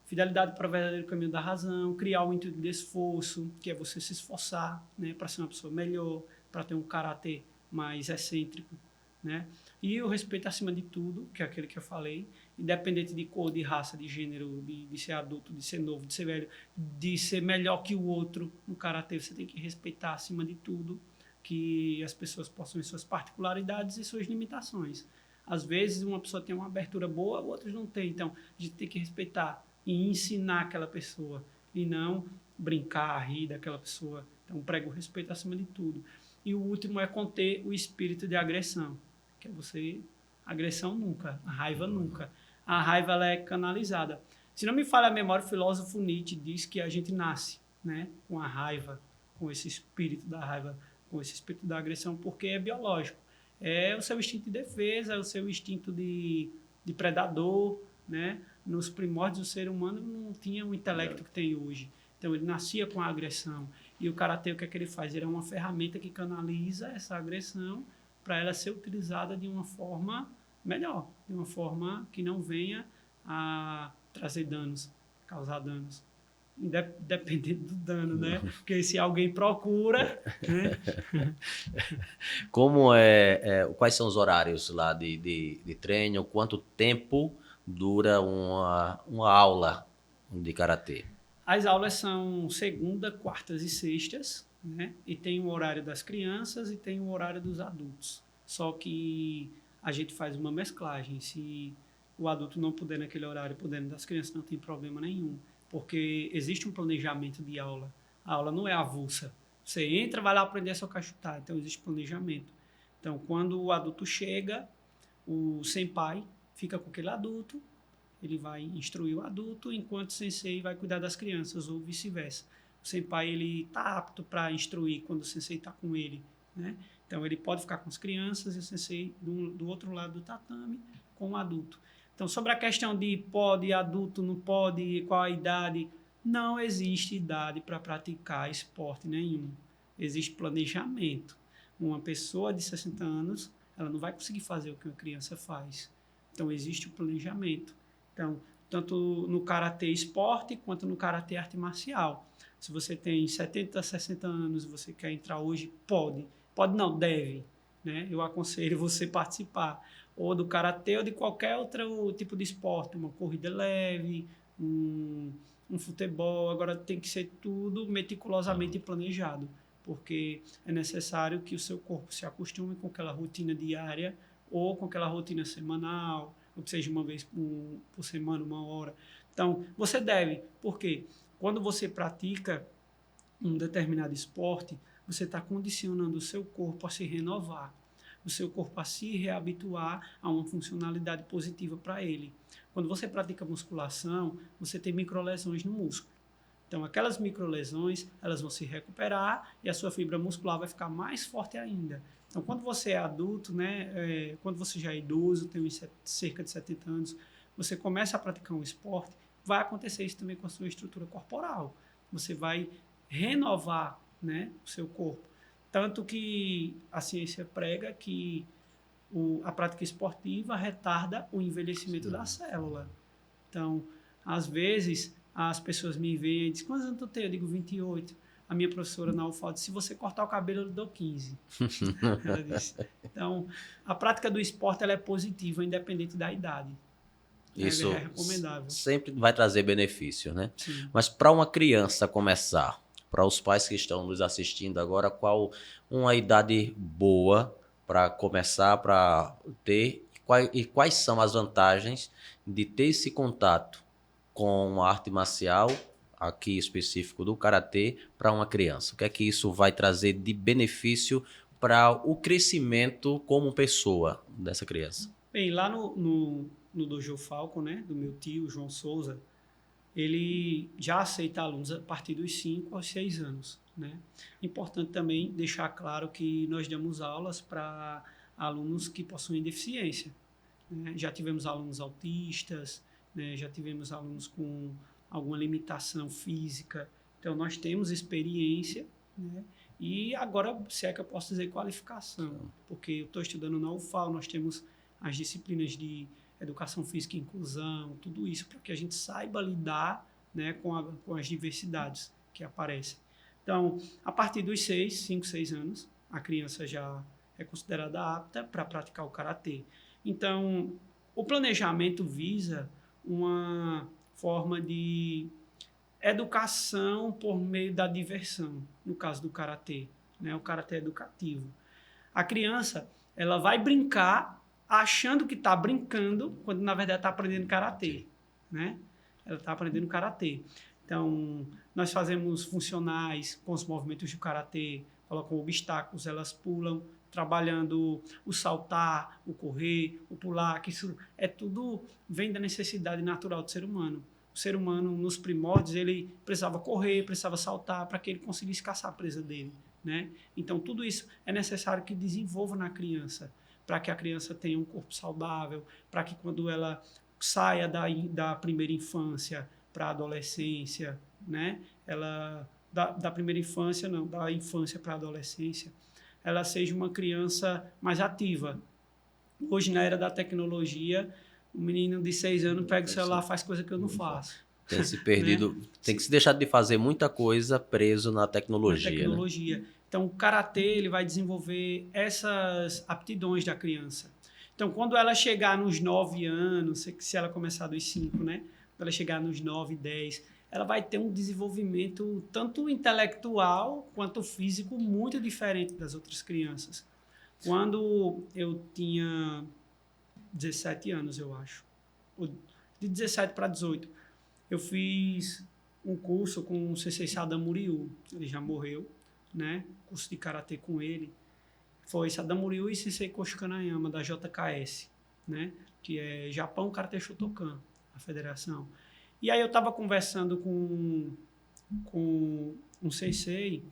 S2: Fidelidade para o verdadeiro caminho da razão, criar o intuito de esforço, que é você se esforçar, né, para ser uma pessoa melhor, para ter um caráter mais excêntrico, né? E o respeito acima de tudo, que é aquele que eu falei, independente de cor, de raça, de gênero, de ser adulto, de ser novo, de ser velho, de ser melhor que o outro no karatê, você tem que respeitar acima de tudo que as pessoas possuem suas particularidades e suas limitações. Às vezes uma pessoa tem uma abertura boa, outras não tem, então a gente tem que respeitar e ensinar aquela pessoa e não brincar, rir daquela pessoa. Então prega o respeito acima de tudo. E o último é conter o espírito de agressão, que é você, agressão nunca, a raiva nunca. A raiva ela é canalizada. Se não me falha a memória, o filósofo Nietzsche diz que a gente nasce, né, com a raiva, com esse espírito da raiva, com esse espírito da agressão, porque é biológico. É o seu instinto de defesa, é o seu instinto de predador, né? Nos primórdios do ser humano não tinha o intelecto que tem hoje. Então ele nascia com a agressão. E o karatê, o que é que ele faz? Ele é uma ferramenta que canaliza essa agressão para ela ser utilizada de uma forma melhor, de uma forma que não venha a trazer danos, causar danos. Dependendo do dano, né? Porque se alguém procura, né?
S1: Quais são os horários lá de treino? Quanto tempo dura uma aula de karatê?
S2: As aulas são segunda, quartas e sextas, né? E tem o horário das crianças e tem o horário dos adultos. Só que a gente faz uma mesclagem. Se o adulto não puder naquele horário, podendo das crianças, não tem problema nenhum. Porque existe um planejamento de aula. A aula não é avulsa. Você entra, vai lá aprender só a chutar. Então, existe planejamento. Então, quando o adulto chega, o senpai fica com aquele adulto, ele vai instruir o adulto, enquanto o sensei vai cuidar das crianças, ou vice-versa. O senpai está apto para instruir quando o sensei está com ele, né? Então, ele pode ficar com as crianças e o sensei do outro lado do tatame com o adulto. Então, sobre a questão de pode, adulto, não pode, qual a idade, não existe idade para praticar esporte nenhum. Existe planejamento. Uma pessoa de 60 anos, ela não vai conseguir fazer o que uma criança faz. Então, existe o planejamento. Então, tanto no karatê esporte, quanto no karatê arte marcial. Se você tem 70, 60 anos e você quer entrar hoje, pode. Pode não, deve. Né? Eu aconselho você participar. Ou do karatê ou de qualquer outro tipo de esporte, uma corrida leve, um futebol. Agora tem que ser tudo meticulosamente planejado, porque é necessário que o seu corpo se acostume com aquela rotina diária ou com aquela rotina semanal, ou que seja uma vez por semana, 1 hora. Então, você deve, porque quando você pratica um determinado esporte, você está condicionando o seu corpo a se renovar. o seu corpo a se reabituar a uma funcionalidade positiva para ele. Quando você pratica musculação, você tem microlesões no músculo. Então, aquelas microlesões, elas vão se recuperar e a sua fibra muscular vai ficar mais forte ainda. Então, quando você é adulto, né, quando você já é idoso, tem cerca de 70 anos, você começa a praticar um esporte, vai acontecer isso também com a sua estrutura corporal. Você vai renovar, né, o seu corpo. Tanto que a ciência prega que a prática esportiva retarda o envelhecimento da célula. Então, às vezes, as pessoas me veem e dizem, quantos anos tu tem? Eu digo 28. A minha professora na UFAL disse, se você cortar o cabelo, eu dou 15. Ela disse. Então, a prática do esporte ela é positiva, independente da idade.
S1: Isso
S2: é recomendável.
S1: Sempre vai trazer benefício, né?
S2: Sim.
S1: Mas para uma criança começar, para os pais que estão nos assistindo agora, qual uma idade boa para começar, para ter, e quais são as vantagens de ter esse contato com a arte marcial, aqui específico do karatê, para uma criança? O que é que isso vai trazer de benefício para o crescimento como pessoa dessa criança?
S2: Bem, lá no Dojo Falcon, né, do meu tio, João Souza, ele já aceita alunos a partir dos 5 aos 6 anos. Né? Importante também deixar claro que nós damos aulas para alunos que possuem deficiência. Né? Já tivemos alunos autistas, né? Já tivemos alunos com alguma limitação física. Então, nós temos experiência, né? E agora, se é que eu posso dizer qualificação, porque eu estou estudando na UFAL, nós temos as disciplinas de educação física e inclusão, tudo isso para que a gente saiba lidar, né, com as diversidades que aparecem. Então, a partir dos 5, 6 anos, a criança já é considerada apta para praticar o karatê. Então, o planejamento visa uma forma de educação por meio da diversão, no caso do karatê, né, o karatê educativo. A criança, ela vai brincar achando que está brincando, quando na verdade está aprendendo karatê, né? Ela está aprendendo karatê. Então, nós fazemos funcionais com os movimentos do karatê, colocam obstáculos, elas pulam, trabalhando o saltar, o correr, o pular, que isso é tudo vem da necessidade natural do ser humano. O ser humano, nos primórdios, ele precisava correr, precisava saltar para que ele conseguisse caçar a presa dele, né? Então, tudo isso é necessário que desenvolva na criança, para que a criança tenha um corpo saudável, para que quando ela saia da primeira infância para a adolescência, né? Ela, da primeira infância, não, da infância para a adolescência, ela seja uma criança mais ativa. Hoje, na era da tecnologia, o menino de 6 anos pega o celular e faz coisa que eu não faço.
S1: Tem se perdido, né? Tem que se deixar de fazer muita coisa preso na tecnologia. Na
S2: tecnologia. Né? Então, o karatê ele vai desenvolver essas aptidões da criança. Então, quando ela chegar nos 9 anos, se ela começar dos 5, né? Quando ela chegar nos 9, 10, ela vai ter um desenvolvimento tanto intelectual quanto físico muito diferente das outras crianças. Quando eu tinha 17 anos, eu acho, de 17 para 18, eu fiz um curso com o Sensei Sadamo Ryu, ele já morreu, né? Curso de karatê com ele. Foi Sadamo Ryu e Sensei Kosho Kanayama, da JKS, né? Que é Japão Karate Shotokan, a federação. E aí eu estava conversando com um sensei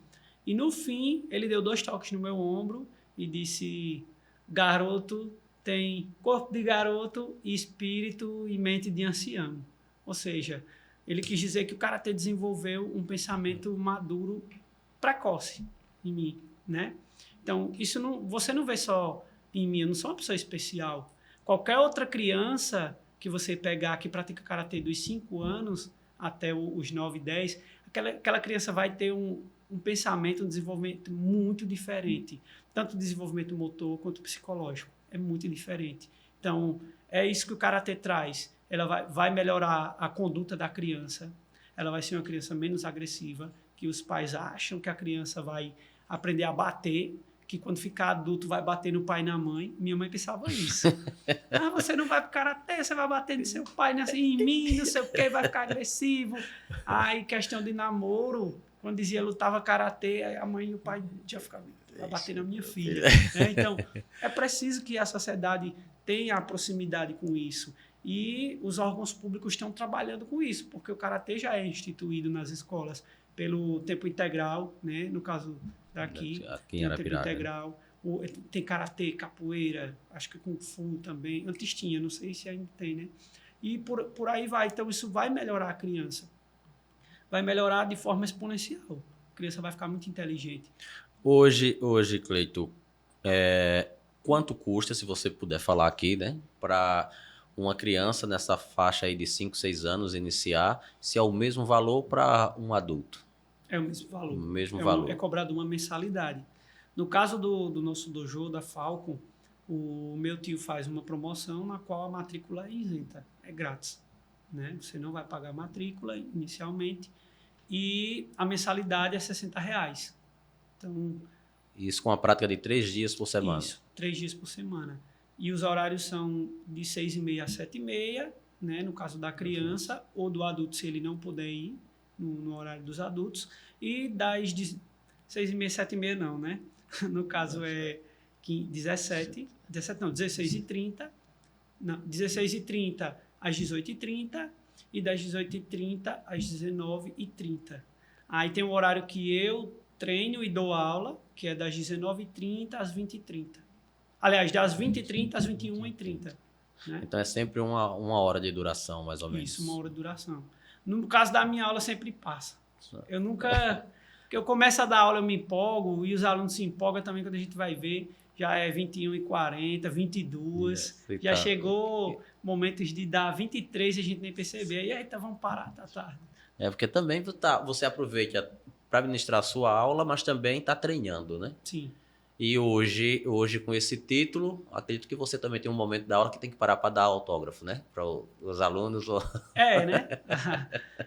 S2: e no fim ele deu 2 toques no meu ombro e disse: garoto tem corpo de garoto, espírito e mente de ancião. Ou seja, ele quis dizer que o karatê desenvolveu um pensamento maduro precoce em mim, né? Então, isso não, você não vê só em mim, eu não sou uma pessoa especial. Qualquer outra criança que você pegar que pratica karatê dos 5 anos até os 9, 10, aquela criança vai ter um pensamento, um desenvolvimento muito diferente. Tanto desenvolvimento motor quanto psicológico. É muito diferente. Então, é isso que o karatê traz. Ela vai melhorar a conduta da criança. Ela vai ser uma criança menos agressiva, que os pais acham que a criança vai aprender a bater, que quando ficar adulto vai bater no pai e na mãe. Minha mãe pensava isso. Ah, você não vai pro karatê, você vai bater no seu pai, assim, em mim, não sei o quê, vai ficar agressivo. Aí, questão de namoro, quando dizia lutava karatê, a mãe e o pai já ficavam... vai bater na minha filha. Né? Então, é preciso que a sociedade tenha a proximidade com isso. E os órgãos públicos estão trabalhando com isso, porque o karatê já é instituído nas escolas pelo tempo integral, né? No caso daqui,
S1: Aqui em
S2: tem o tempo
S1: Arapiraca.
S2: integral. Tem karatê, capoeira, acho que kung fu também. Antes tinha, não sei se ainda tem, né? E por aí vai. Então, isso vai melhorar a criança. Vai melhorar de forma exponencial. A criança vai ficar muito inteligente.
S1: Hoje, Cleito, quanto custa, se você puder falar aqui, né, para uma criança nessa faixa aí de 5, 6 anos iniciar, se é o mesmo valor para um adulto?
S2: É o mesmo valor.
S1: O mesmo valor.
S2: É cobrado uma mensalidade. No caso do nosso dojo, da Falcon, o meu tio faz uma promoção na qual a matrícula é isenta, é grátis. Né? Você não vai pagar a matrícula inicialmente e a mensalidade é R$60. Então,
S1: Isso com a prática de 3 dias por semana.
S2: Isso, 3 dias por semana. E os horários são de 6h30 a 7h30, né, no caso da criança, ou do adulto, se ele não puder ir no horário dos adultos. E das 6h30, 7h30 não, né? No caso é 16h30, não, 16h30 às 18h30 e das 18h30 às 19h30. Aí tem um horário que eu treino e dou aula, que é das 19h30 às 20h30. Aliás, das 20h30 às 21h30. Né?
S1: Então é sempre uma hora de duração, mais ou menos.
S2: Isso, uma hora de duração. No caso da minha aula, sempre passa. Eu nunca... Porque eu começo a dar aula, eu me empolgo, e os alunos se empolgam também quando a gente vai ver. Já é 21h40, 22. Já chegou momentos de dar 23 e a gente nem perceber. E aí, tá, vamos parar, tá tarde.
S1: É, porque também você aproveita para ministrar a sua aula, mas também está treinando, né?
S2: Sim.
S1: E hoje, com esse título, acredito que você também tem um momento da aula que tem que parar para dar autógrafo, né? Para os alunos.
S2: É, né?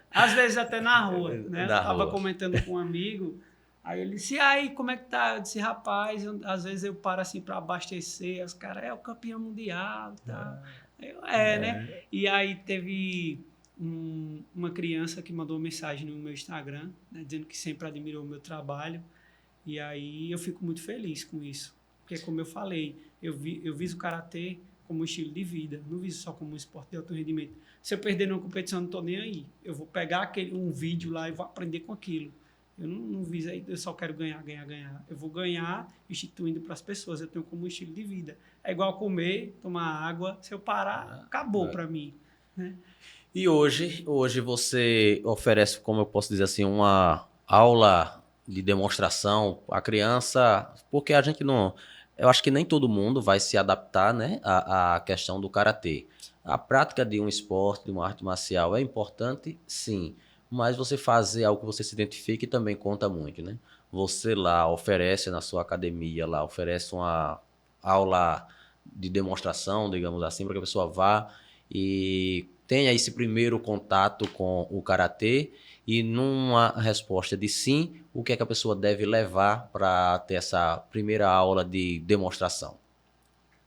S2: Às vezes até na rua, né? Eu tava
S1: rua.
S2: comentando com um amigo, aí ele disse, e aí, como é que tá? Eu disse, rapaz, às vezes eu paro assim para abastecer, os caras, é o campeão mundial e tal. Né? E aí teve uma criança que mandou mensagem no meu Instagram, né, dizendo que sempre admirou o meu trabalho. E aí eu fico muito feliz com isso. Porque, como eu falei, eu viso o karatê como um estilo de vida, não viso só como um esporte de alto rendimento. Se eu perder numa competição, eu não estou nem aí. Eu vou pegar um vídeo lá e vou aprender com aquilo. Eu não viso aí, eu só quero ganhar. Eu vou ganhar instituindo para as pessoas. Eu tenho como um estilo de vida. É igual comer, tomar água. Se eu parar, acabou para mim. Né?
S1: E hoje você oferece, como eu posso dizer assim, uma aula de demonstração à criança, porque a gente não... Eu acho que nem todo mundo vai se adaptar, né, à questão do karatê. A prática de um esporte, de uma arte marcial é importante, sim, mas você fazer algo que você se identifique também conta muito, né? Você lá oferece na sua academia, lá oferece uma aula de demonstração, digamos assim, para que a pessoa vá e tenha esse primeiro contato com o karatê e numa resposta de sim, o que é que a pessoa deve levar para ter essa primeira aula de demonstração?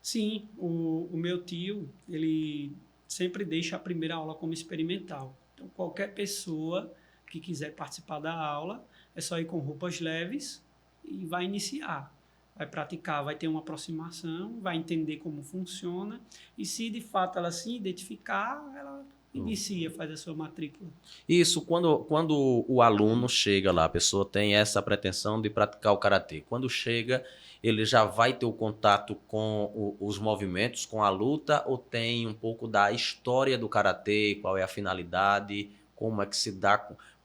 S2: Sim, o meu tio, ele sempre deixa a primeira aula como experimental. Então, qualquer pessoa que quiser participar da aula, é só ir com roupas leves e vai iniciar. Vai praticar, vai ter uma aproximação, vai entender como funciona e se de fato ela se identificar, ela inicia, faz a sua matrícula.
S1: Isso, quando o aluno chega lá, a pessoa tem essa pretensão de praticar o karatê. Quando chega, ele já vai ter o contato com os movimentos, com a luta, ou tem um pouco da história do karatê, qual é a finalidade, como é que se dá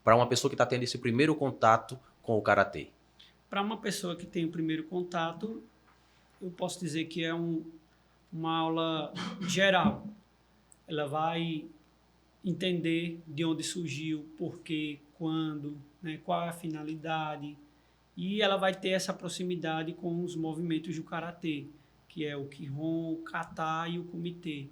S1: para uma pessoa que está tendo esse primeiro contato com o karatê?
S2: Para uma pessoa que tem o primeiro contato, eu posso dizer que é uma aula geral. Ela vai entender de onde surgiu, por quê, quando, né, qual é a finalidade. E ela vai ter essa proximidade com os movimentos do karatê, que é o Kihon, o Kata e o Kumite.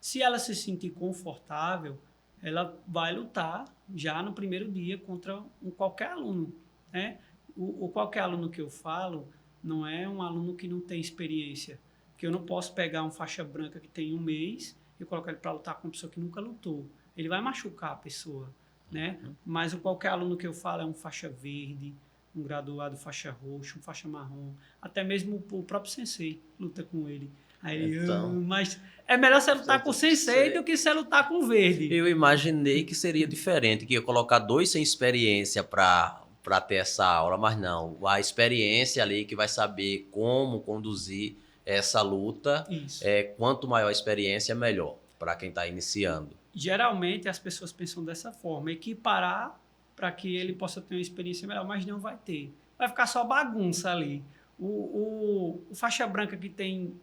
S2: Se ela se sentir confortável, ela vai lutar já no primeiro dia contra qualquer aluno. Né? O qualquer aluno que eu falo não é um aluno que não tem experiência. Porque eu não posso pegar um faixa branca que tem 1 mês e colocar ele para lutar com uma pessoa que nunca lutou. Ele vai machucar a pessoa, né? Mas qualquer aluno que eu falo é um faixa verde, um graduado faixa roxa, um faixa marrom, até mesmo o próprio sensei luta com ele. Aí ele,
S1: Então,
S2: mas é melhor você lutar com o sensei do que você lutar com o verde.
S1: eu imaginei que seria diferente, que ia colocar dois sem experiência para ter essa aula, mas não. A experiência ali que vai saber como conduzir essa luta,
S2: Isso.
S1: quanto maior a experiência, melhor para quem está iniciando.
S2: Geralmente as pessoas pensam dessa forma, equiparar para que ele possa ter uma experiência melhor, mas não vai ter. Vai ficar só bagunça ali. O faixa branca que tem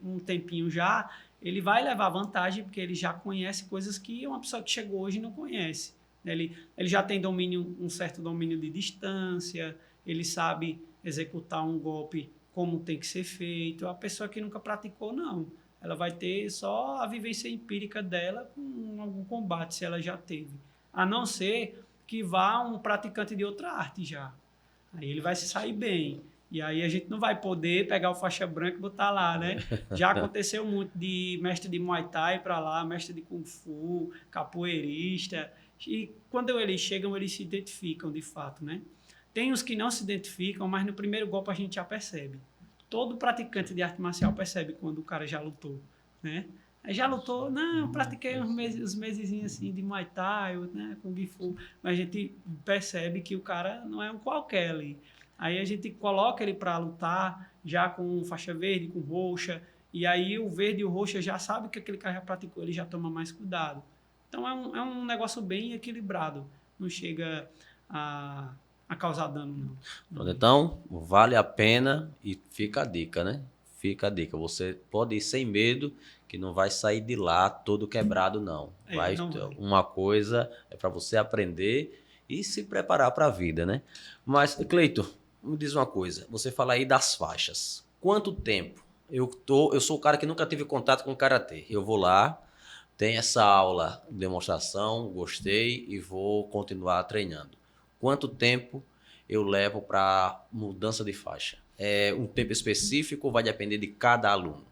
S2: um tempinho já, ele vai levar vantagem, porque ele já conhece coisas que uma pessoa que chegou hoje não conhece. Ele já tem um certo domínio de distância, ele sabe executar um golpe como tem que ser feito. A pessoa que nunca praticou, não. Ela vai ter só a vivência empírica dela com algum combate, se ela já teve. A não ser que vá um praticante de outra arte já. Aí ele vai se sair bem. E aí a gente não vai poder pegar o faixa branca e botar lá, né? Já aconteceu muito de mestre de Muay Thai para lá, mestre de Kung Fu, capoeirista. E quando eles chegam, eles se identificam de fato, né? Tem os que não se identificam, mas no primeiro golpe a gente já percebe. Todo praticante de arte marcial percebe quando o cara já lutou, né? Aí já lutou, não, pratiquei uns mesezinhos assim de Muay Thai, né, Kung Fu, mas a gente percebe que o cara não é um qualquer ali. Aí a gente coloca ele para lutar já com faixa verde, com roxa, e aí o verde e o roxa já sabe que aquele cara já praticou, ele já toma mais cuidado. Então é um negócio bem equilibrado, não chega a causar dano, não.
S1: Então, vale a pena e fica a dica, né? Fica a dica. Você pode ir sem medo, que não vai sair de lá todo quebrado, não.
S2: Não vai.
S1: Uma coisa é para você aprender e se preparar para a vida, né? Mas, Cleiton, me diz uma coisa. Você fala aí das faixas. Quanto tempo? Eu sou o cara que nunca tive contato com karatê. Eu vou lá, tenho essa aula, demonstração, gostei e vou continuar treinando. Quanto tempo eu levo para mudança de faixa? É um tempo específico ou vai depender de cada aluno?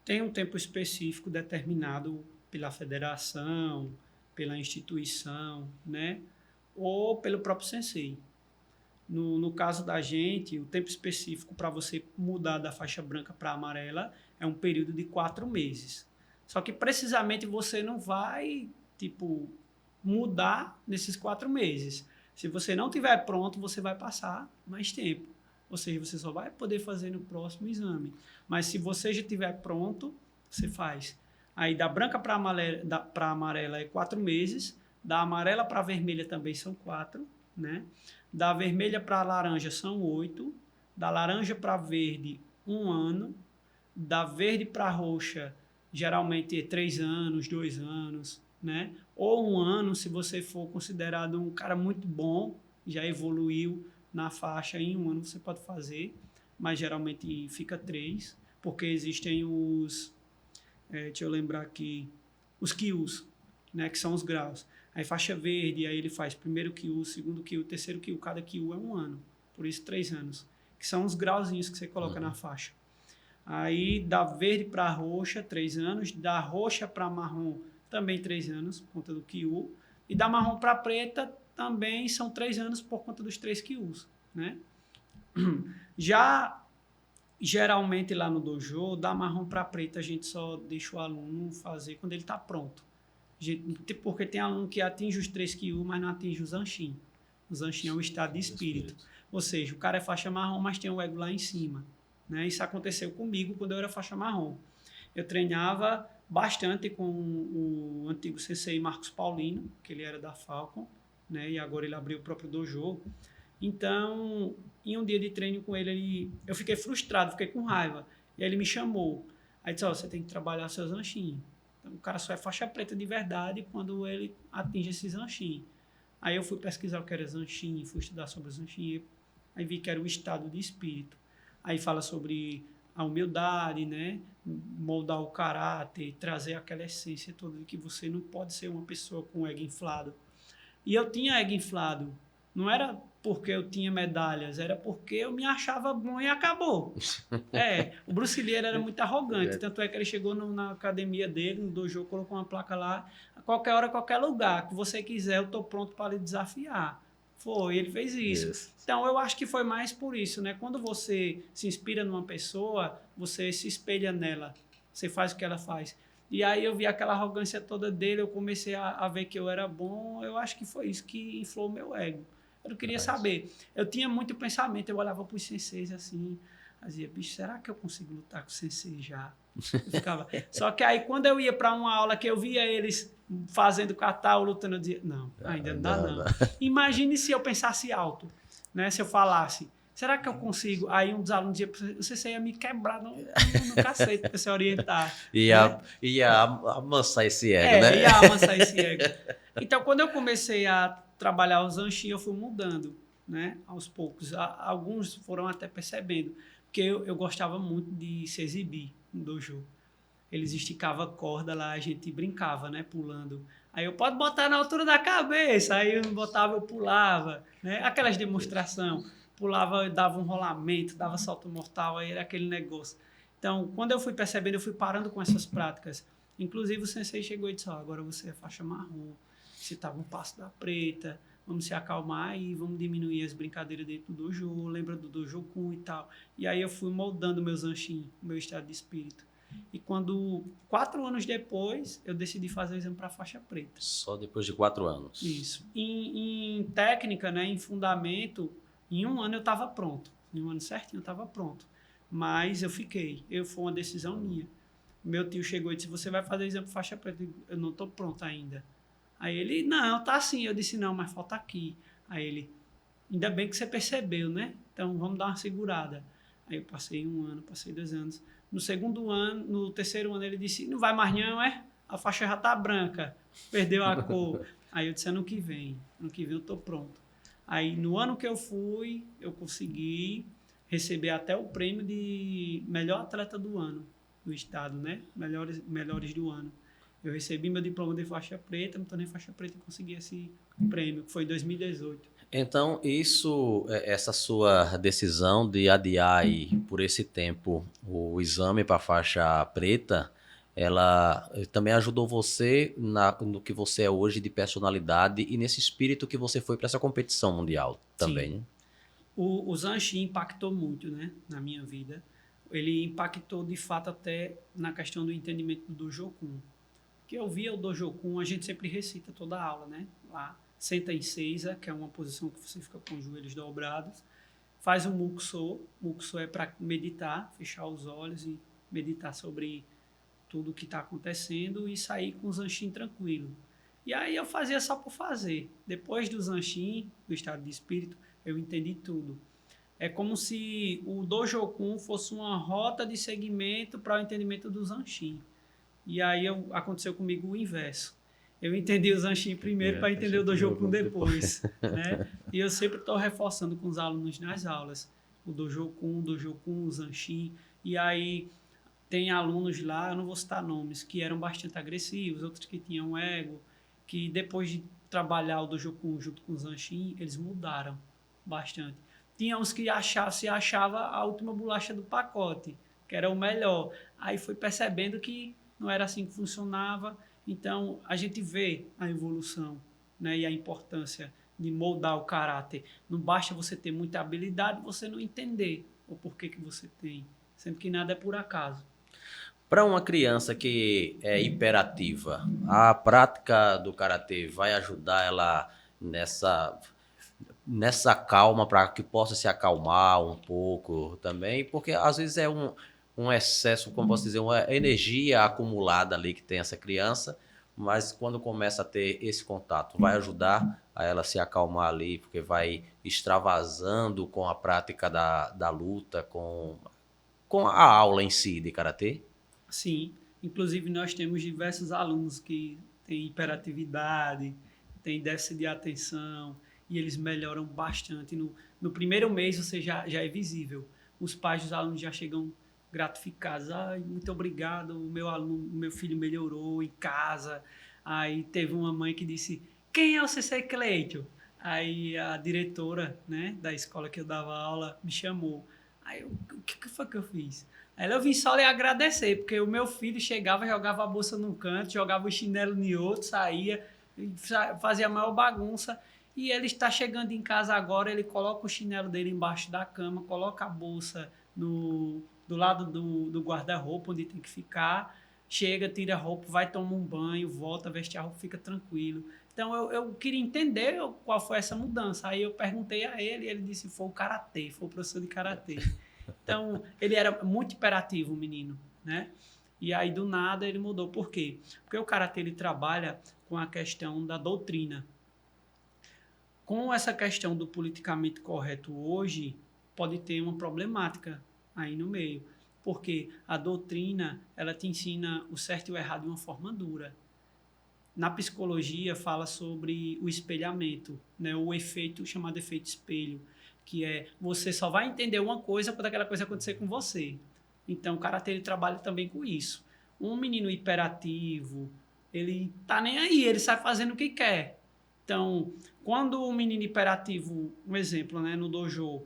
S2: Tem um tempo específico determinado pela federação, pela instituição, né? Ou pelo próprio sensei. No caso da gente, o tempo específico para você mudar da faixa branca para amarela é um período de 4 meses. Só que precisamente você não vai, mudar nesses 4 meses. Se você não tiver pronto, você vai passar mais tempo. Ou seja, você só vai poder fazer no próximo exame. Mas se você já estiver pronto, você faz. Aí da branca para amarela é 4 meses, da amarela para vermelha também são 4, né? Da vermelha para laranja são 8, da laranja para verde 1 ano, da verde para roxa geralmente é 3 anos, 2 anos, né? Ou 1 ano se você for considerado um cara muito bom, já evoluiu na faixa, em 1 ano você pode fazer, mas geralmente fica 3, porque existem deixa eu lembrar aqui, os Kyus, né, que são os graus. Aí faixa verde, aí ele faz primeiro Kyu, segundo Kyu, terceiro Kyu, cada Kyu é 1 ano, por isso 3 anos, que são os grauzinhos que você coloca na faixa. Aí da verde para roxa, 3 anos, da roxa para marrom, também 3 anos, por conta do Kyu, e da marrom para preta, também são 3 anos por conta dos 3 Kyus, né? Já, geralmente lá no dojo, da marrom para preta, a gente só deixa o aluno fazer quando ele está pronto. Porque tem aluno que atinge os 3 Kyu, mas não atinge o Zanshin. O Zanshin é um estado de espírito. Ou seja, o cara é faixa marrom, mas tem o ego lá em cima, né? Isso aconteceu comigo quando eu era faixa marrom. Eu treinava bastante com o antigo sensei Marcos Paulino, que ele era da Falcon, né? E agora ele abriu o próprio dojo. Então, em um dia de treino com ele, eu fiquei frustrado, fiquei com raiva. E aí ele me chamou. Aí disse, você tem que trabalhar seus Zanshin. Então, o cara só é faixa preta de verdade quando ele atinge esse Zanshin. Aí eu fui pesquisar o que era Zanshin, fui estudar sobre o Zanshin, aí vi que era o estado de espírito. Aí fala sobre a humildade, né? Moldar o caráter, trazer aquela essência toda de que você não pode ser uma pessoa com ego inflado. E eu tinha ego inflado. Não era porque eu tinha medalhas, era porque eu me achava bom e acabou. O Bruce Lee era muito arrogante, tanto é que ele chegou na academia dele, no dojo, colocou uma placa lá, a qualquer hora, a qualquer lugar que você quiser, eu estou pronto para lhe desafiar. Foi, ele fez isso. Então, eu acho que foi mais por isso, né? Quando você se inspira numa pessoa, você se espelha nela. Você faz o que ela faz. E aí eu vi aquela arrogância toda dele, eu comecei a ver que eu era bom. Eu acho que foi isso que inflou meu ego. Eu não queria saber. Eu tinha muito pensamento, eu olhava para os senseis assim, dizia, bicho, será que eu consigo lutar com o sensei já? Eu ficava. Só que aí, quando eu ia para uma aula que eu via eles fazendo kata ou lutando, eu dizia, não, ainda não dá não. Imagine se eu pensasse alto, né? Se eu falasse, será que eu consigo? Aí um dos alunos dizia, você ia me quebrar no cacete para você orientar.
S1: Ia amansar esse ego, né?
S2: Ia amansar esse ego. Então, quando eu comecei a trabalhar os Zanshin, eu fui mudando, né? Aos poucos. Alguns foram até percebendo, porque eu gostava muito de se exibir no dojo. Eles esticavam a corda lá, a gente brincava, né? Pulando. Aí eu, pode botar na altura da cabeça. Aí eu botava, eu pulava, né? Aquelas demonstrações. Pulava, dava um rolamento, dava salto mortal, aí era aquele negócio. Então, quando eu fui percebendo, eu fui parando com essas práticas. Inclusive, o sensei chegou e disse, agora você é faixa marrom, você estava um passo da preta, vamos se acalmar aí, vamos diminuir as brincadeiras dentro do dojo, lembra do dojo kun e tal. E aí eu fui moldando meu zanshin, meu estado de espírito. E quando, 4 anos depois, eu decidi fazer o exame para faixa preta.
S1: Só depois de 4 anos.
S2: Isso. Em técnica, né, em fundamento, em 1 ano eu estava pronto. Em 1 ano certinho eu estava pronto. Mas eu fiquei. Foi uma decisão minha. Meu tio chegou e disse, você vai fazer o exame para faixa preta? Eu não estou pronto ainda. Aí ele, não, tá assim. Eu disse, não, mas falta aqui. Aí ele, ainda bem que você percebeu, né? Então vamos dar uma segurada. Aí eu passei 1 ano, passei 2 anos. No segundo ano, no terceiro ano, ele disse, não vai mais não, é? A faixa já tá branca, perdeu a cor. Aí eu disse, ano que vem eu tô pronto. Aí no ano que eu fui, eu consegui receber até o prêmio de melhor atleta do ano do estado, né? Melhores do ano. Eu recebi meu diploma de faixa preta, me tornei faixa preta e consegui esse prêmio, que foi em 2018.
S1: Então, essa sua decisão de adiar aí, por esse tempo o exame para faixa preta, ela também ajudou você no que você é hoje de personalidade e nesse espírito que você foi para essa competição mundial também,
S2: Sim.
S1: né?
S2: O Zanshin impactou muito, né, na minha vida. Ele impactou, de fato, até na questão do entendimento do Dojokun. Que eu via o Dojokun, a gente sempre recita toda a aula, né? Lá, senta em seiza, que é uma posição que você fica com os joelhos dobrados. Faz um Mukuso. Mukuso é para meditar, fechar os olhos e meditar sobre tudo o que está acontecendo e sair com o Zanshin tranquilo. E aí eu fazia só por fazer. Depois do Zanshin, do estado de espírito, eu entendi tudo. É como se o Dojokun fosse uma rota de segmento para o entendimento do Zanshin. E aí aconteceu comigo o inverso. Eu entendi o Zanshin primeiro para entender o Dojokun depois. Né? E eu sempre estou reforçando com os alunos nas aulas. O Dojokun, o Zanshin. E aí tem alunos lá, eu não vou citar nomes, que eram bastante agressivos, outros que tinham ego, que depois de trabalhar o Dojokun junto com o Zanshin, eles mudaram bastante. Tinha uns que se achava a última bolacha do pacote, que era o melhor. Aí foi percebendo que não era assim que funcionava. Então, a gente vê a evolução, né, e a importância de moldar o caráter. Não basta você ter muita habilidade, você não entender o porquê que você tem. Sempre que nada é por acaso.
S1: Para uma criança que é hiperativa, a prática do karatê vai ajudar ela nessa calma para que possa se acalmar um pouco também, porque às vezes é um excesso, como posso dizer, uma energia acumulada ali que tem essa criança, mas quando começa a ter esse contato, vai ajudar a ela se acalmar ali, porque vai extravasando com a prática da luta, com a aula em si de karatê.
S2: Sim, inclusive nós temos diversos alunos que têm hiperatividade, têm déficit de atenção, e eles melhoram bastante. No primeiro mês você já é visível. Os pais dos alunos já chegam gratificados. Ai, muito obrigado, o meu filho melhorou em casa. Aí teve uma mãe que disse, quem é o Sensei Cleito? Aí a diretora, né, da escola que eu dava aula me chamou. Aí o que foi que eu fiz? Aí eu vim só lhe agradecer, porque o meu filho chegava, jogava a bolsa num canto, jogava o chinelo em outro, saía, fazia a maior bagunça. E ele está chegando em casa agora, ele coloca o chinelo dele embaixo da cama, coloca a bolsa do lado do guarda-roupa, onde tem que ficar, chega, tira a roupa, vai tomar um banho, volta, veste a roupa, fica tranquilo. Então, eu queria entender qual foi essa mudança. Aí eu perguntei a ele e ele disse que foi o karatê, foi o professor de karatê. Então, ele era muito hiperativo, o menino, né? E aí, do nada, ele mudou. Por quê? Porque o karatê, ele trabalha com a questão da doutrina. Com essa questão do politicamente correto hoje, pode ter uma problemática aí no meio. Porque a doutrina, ela te ensina o certo e o errado de uma forma dura. Na psicologia, fala sobre o espelhamento, né? O efeito chamado efeito espelho, que é você só vai entender uma coisa quando aquela coisa acontecer com você. Então, o karatê ele trabalha também com isso. Um menino hiperativo, ele tá nem aí, ele sai fazendo o que quer. Então, quando o menino hiperativo, um exemplo, né, no dojo,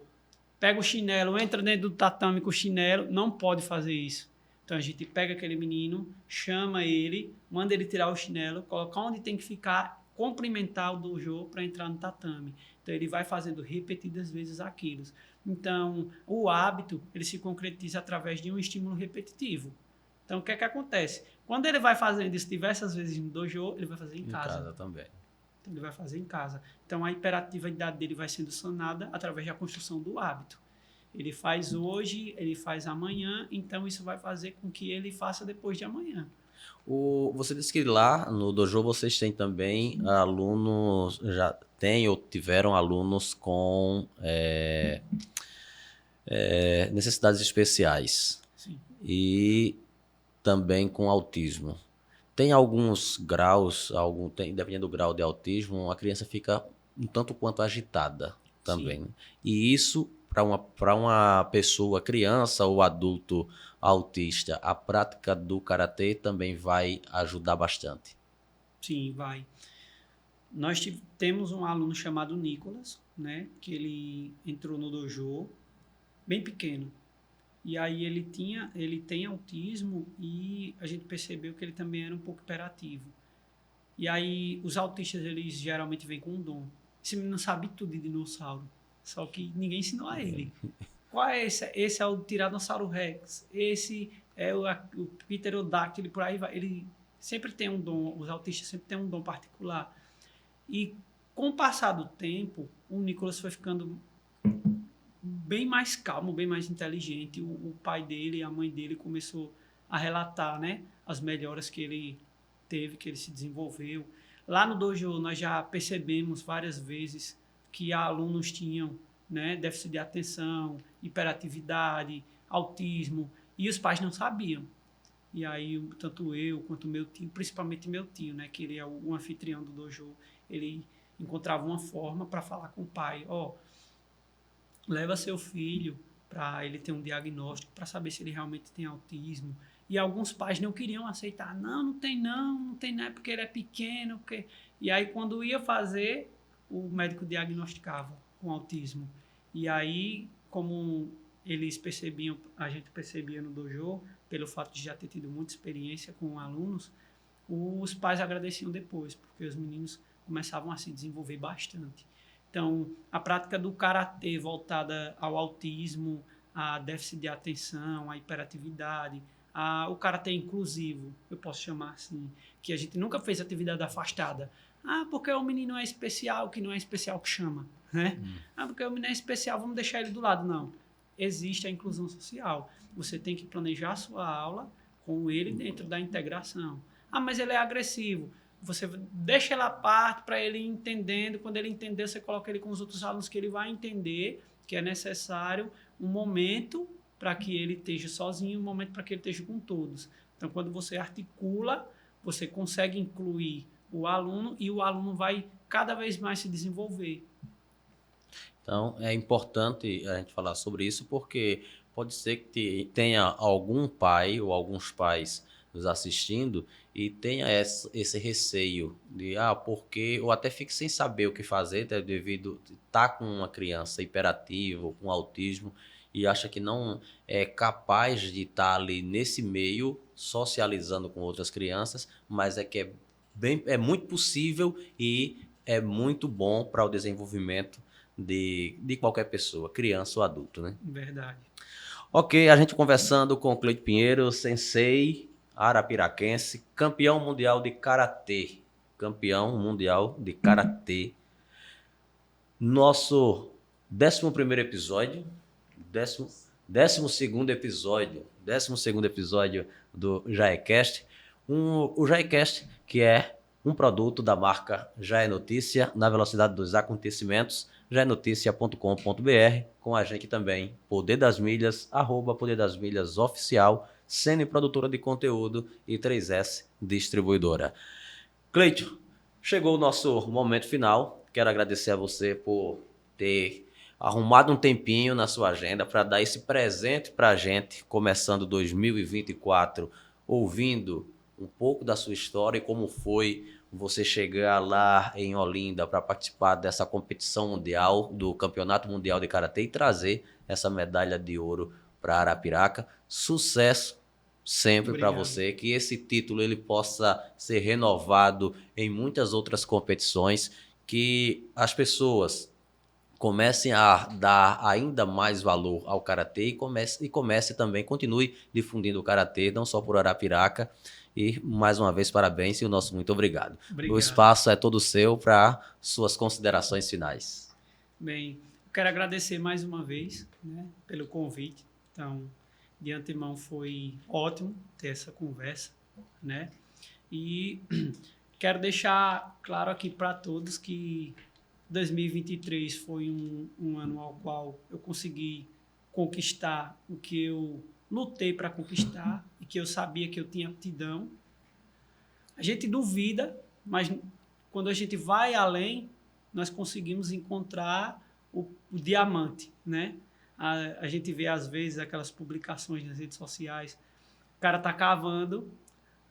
S2: pega o chinelo, entra dentro do tatame com o chinelo, não pode fazer isso. Então, a gente pega aquele menino, chama ele, manda ele tirar o chinelo, colocar onde tem que ficar, cumprimentar o dojo para entrar no tatame. Então, ele vai fazendo repetidas vezes aquilo. Então, o hábito, ele se concretiza através de um estímulo repetitivo. Então, o que é que acontece? Quando ele vai fazendo isso diversas vezes no dojo, ele vai fazer em casa.
S1: Em casa também.
S2: Então, ele vai fazer em casa. Então, a hiperatividade dele vai sendo sanada através da construção do hábito. Ele faz hoje, ele faz amanhã, então isso vai fazer com que ele faça depois de amanhã.
S1: Você disse que lá no dojo vocês têm também alunos, já têm ou tiveram alunos com necessidades especiais.
S2: Sim.
S1: E também com autismo. Tem alguns graus, dependendo do grau de autismo, a criança fica um tanto quanto agitada também.
S2: Sim.
S1: E isso, para uma pessoa, criança ou adulto autista, a prática do karatê também vai ajudar bastante.
S2: Sim, vai. Nós temos um aluno chamado Nicolas, né, que ele entrou no dojo bem pequeno. E aí ele tem autismo e a gente percebeu que ele também era um pouco hiperativo. E aí os autistas, eles geralmente vêm com um dom. Esse menino sabe tudo de dinossauro, só que ninguém ensinou a ele. Qual é esse? Esse é o Tiranossauro Rex, esse é o Pterodáctilo, por aí vai. Ele sempre tem um dom, os autistas sempre têm um dom particular. E com o passar do tempo, o Nicolas foi ficando bem mais calmo, bem mais inteligente. O pai dele e a mãe dele começou a relatar, né, as melhoras que ele teve, que ele se desenvolveu. Lá no dojo nós já percebemos várias vezes que alunos tinham, né, déficit de atenção, hiperatividade, autismo, e os pais não sabiam. E aí, tanto eu quanto meu tio, principalmente meu tio, né, que ele é o anfitrião do dojo, ele encontrava uma forma para falar com o pai, leva seu filho para ele ter um diagnóstico, para saber se ele realmente tem autismo. E alguns pais não queriam aceitar. Não tem não é porque ele é pequeno. Porque... E aí, quando ia fazer, o médico diagnosticava com autismo. E aí, como eles percebiam, a gente percebia no dojo, pelo fato de já ter tido muita experiência com alunos, os pais agradeciam depois, porque os meninos começavam a se desenvolver bastante. Então, a prática do karatê voltada ao autismo, a déficit de atenção, a hiperatividade, o karatê inclusivo, eu posso chamar assim, que a gente nunca fez atividade afastada. Porque o menino é especial, que não é especial que chama, né? Porque o menino é especial, vamos deixar ele do lado. Não. Existe a inclusão social. Você tem que planejar a sua aula com ele dentro da integração. Mas ele é agressivo. Você deixa ele à parte para ele ir entendendo. Quando ele entender, você coloca ele com os outros alunos que ele vai entender que é necessário um momento para que ele esteja sozinho, um momento para que ele esteja com todos. Então, quando você articula, você consegue incluir o aluno e o aluno vai cada vez mais se desenvolver.
S1: Então, é importante a gente falar sobre isso porque pode ser que tenha algum pai ou alguns pais nos assistindo e tenha esse receio de, porque, ou até fique sem saber o que fazer, devido estar com uma criança hiperativa, com autismo, e acha que não é capaz de estar ali nesse meio, socializando com outras crianças, mas é muito possível e é muito bom para o desenvolvimento de qualquer pessoa, criança ou adulto, né?
S2: Verdade.
S1: Ok, a gente conversando com o Cleito Pinheiro, sensei arapiraquense, campeão mundial de karatê. Campeão mundial de karatê. Nosso 11º episódio, décimo segundo episódio do JaeCast. O JaeCast, que é um produto da marca Já é Notícia, na velocidade dos acontecimentos, jaenoticia.com.br, com a gente também, Poder das Milhas, @Poder das Milhas Oficial, Sene Produtora de Conteúdo e 3S Distribuidora. Cleito, chegou o nosso momento final. Quero agradecer a você por ter arrumado um tempinho na sua agenda para dar esse presente para a gente, começando 2024, ouvindo um pouco da sua história e como foi você chegar lá em Olinda para participar dessa competição mundial, do Campeonato Mundial de Karatê, e trazer essa medalha de ouro para Arapiraca. Sucesso sempre para você, que esse título ele possa ser renovado em muitas outras competições, que as pessoas comecem a dar ainda mais valor ao karatê e comece também, continue difundindo o karatê, não só por Arapiraca. E, mais uma vez, parabéns e o nosso muito obrigado. O espaço é todo seu para suas considerações finais.
S2: Bem, eu quero agradecer mais uma vez, né, pelo convite. Então, de antemão foi ótimo ter essa conversa, né? E quero deixar claro aqui para todos que 2023 foi um ano ao qual eu consegui conquistar o que eu lutei para conquistar e que eu sabia que eu tinha aptidão. A gente duvida, mas quando a gente vai além, nós conseguimos encontrar o diamante, né? A gente vê às vezes aquelas publicações nas redes sociais, o cara tá cavando,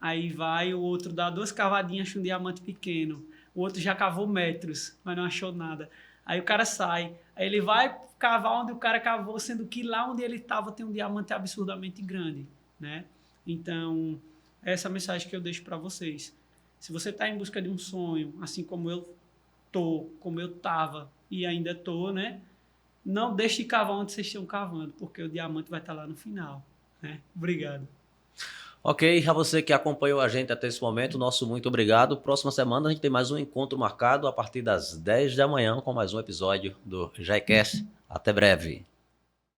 S2: aí vai o outro dá 2 cavadinhas, acha um diamante pequeno, o outro já cavou metros, mas não achou nada. Aí o cara sai, aí ele vai cavar onde o cara cavou, sendo que lá onde ele estava tem um diamante absurdamente grande, né? Então, essa é a mensagem que eu deixo para vocês. Se você está em busca de um sonho, assim como eu como eu estava e ainda tô, né? Não deixe de cavar onde vocês estão cavando, porque o diamante vai estar lá no final, né? Obrigado.
S1: Ok, a você que acompanhou a gente até esse momento, nosso muito obrigado. Próxima semana a gente tem mais um encontro marcado a partir das 10 da manhã com mais um episódio do JaeCast. Até breve.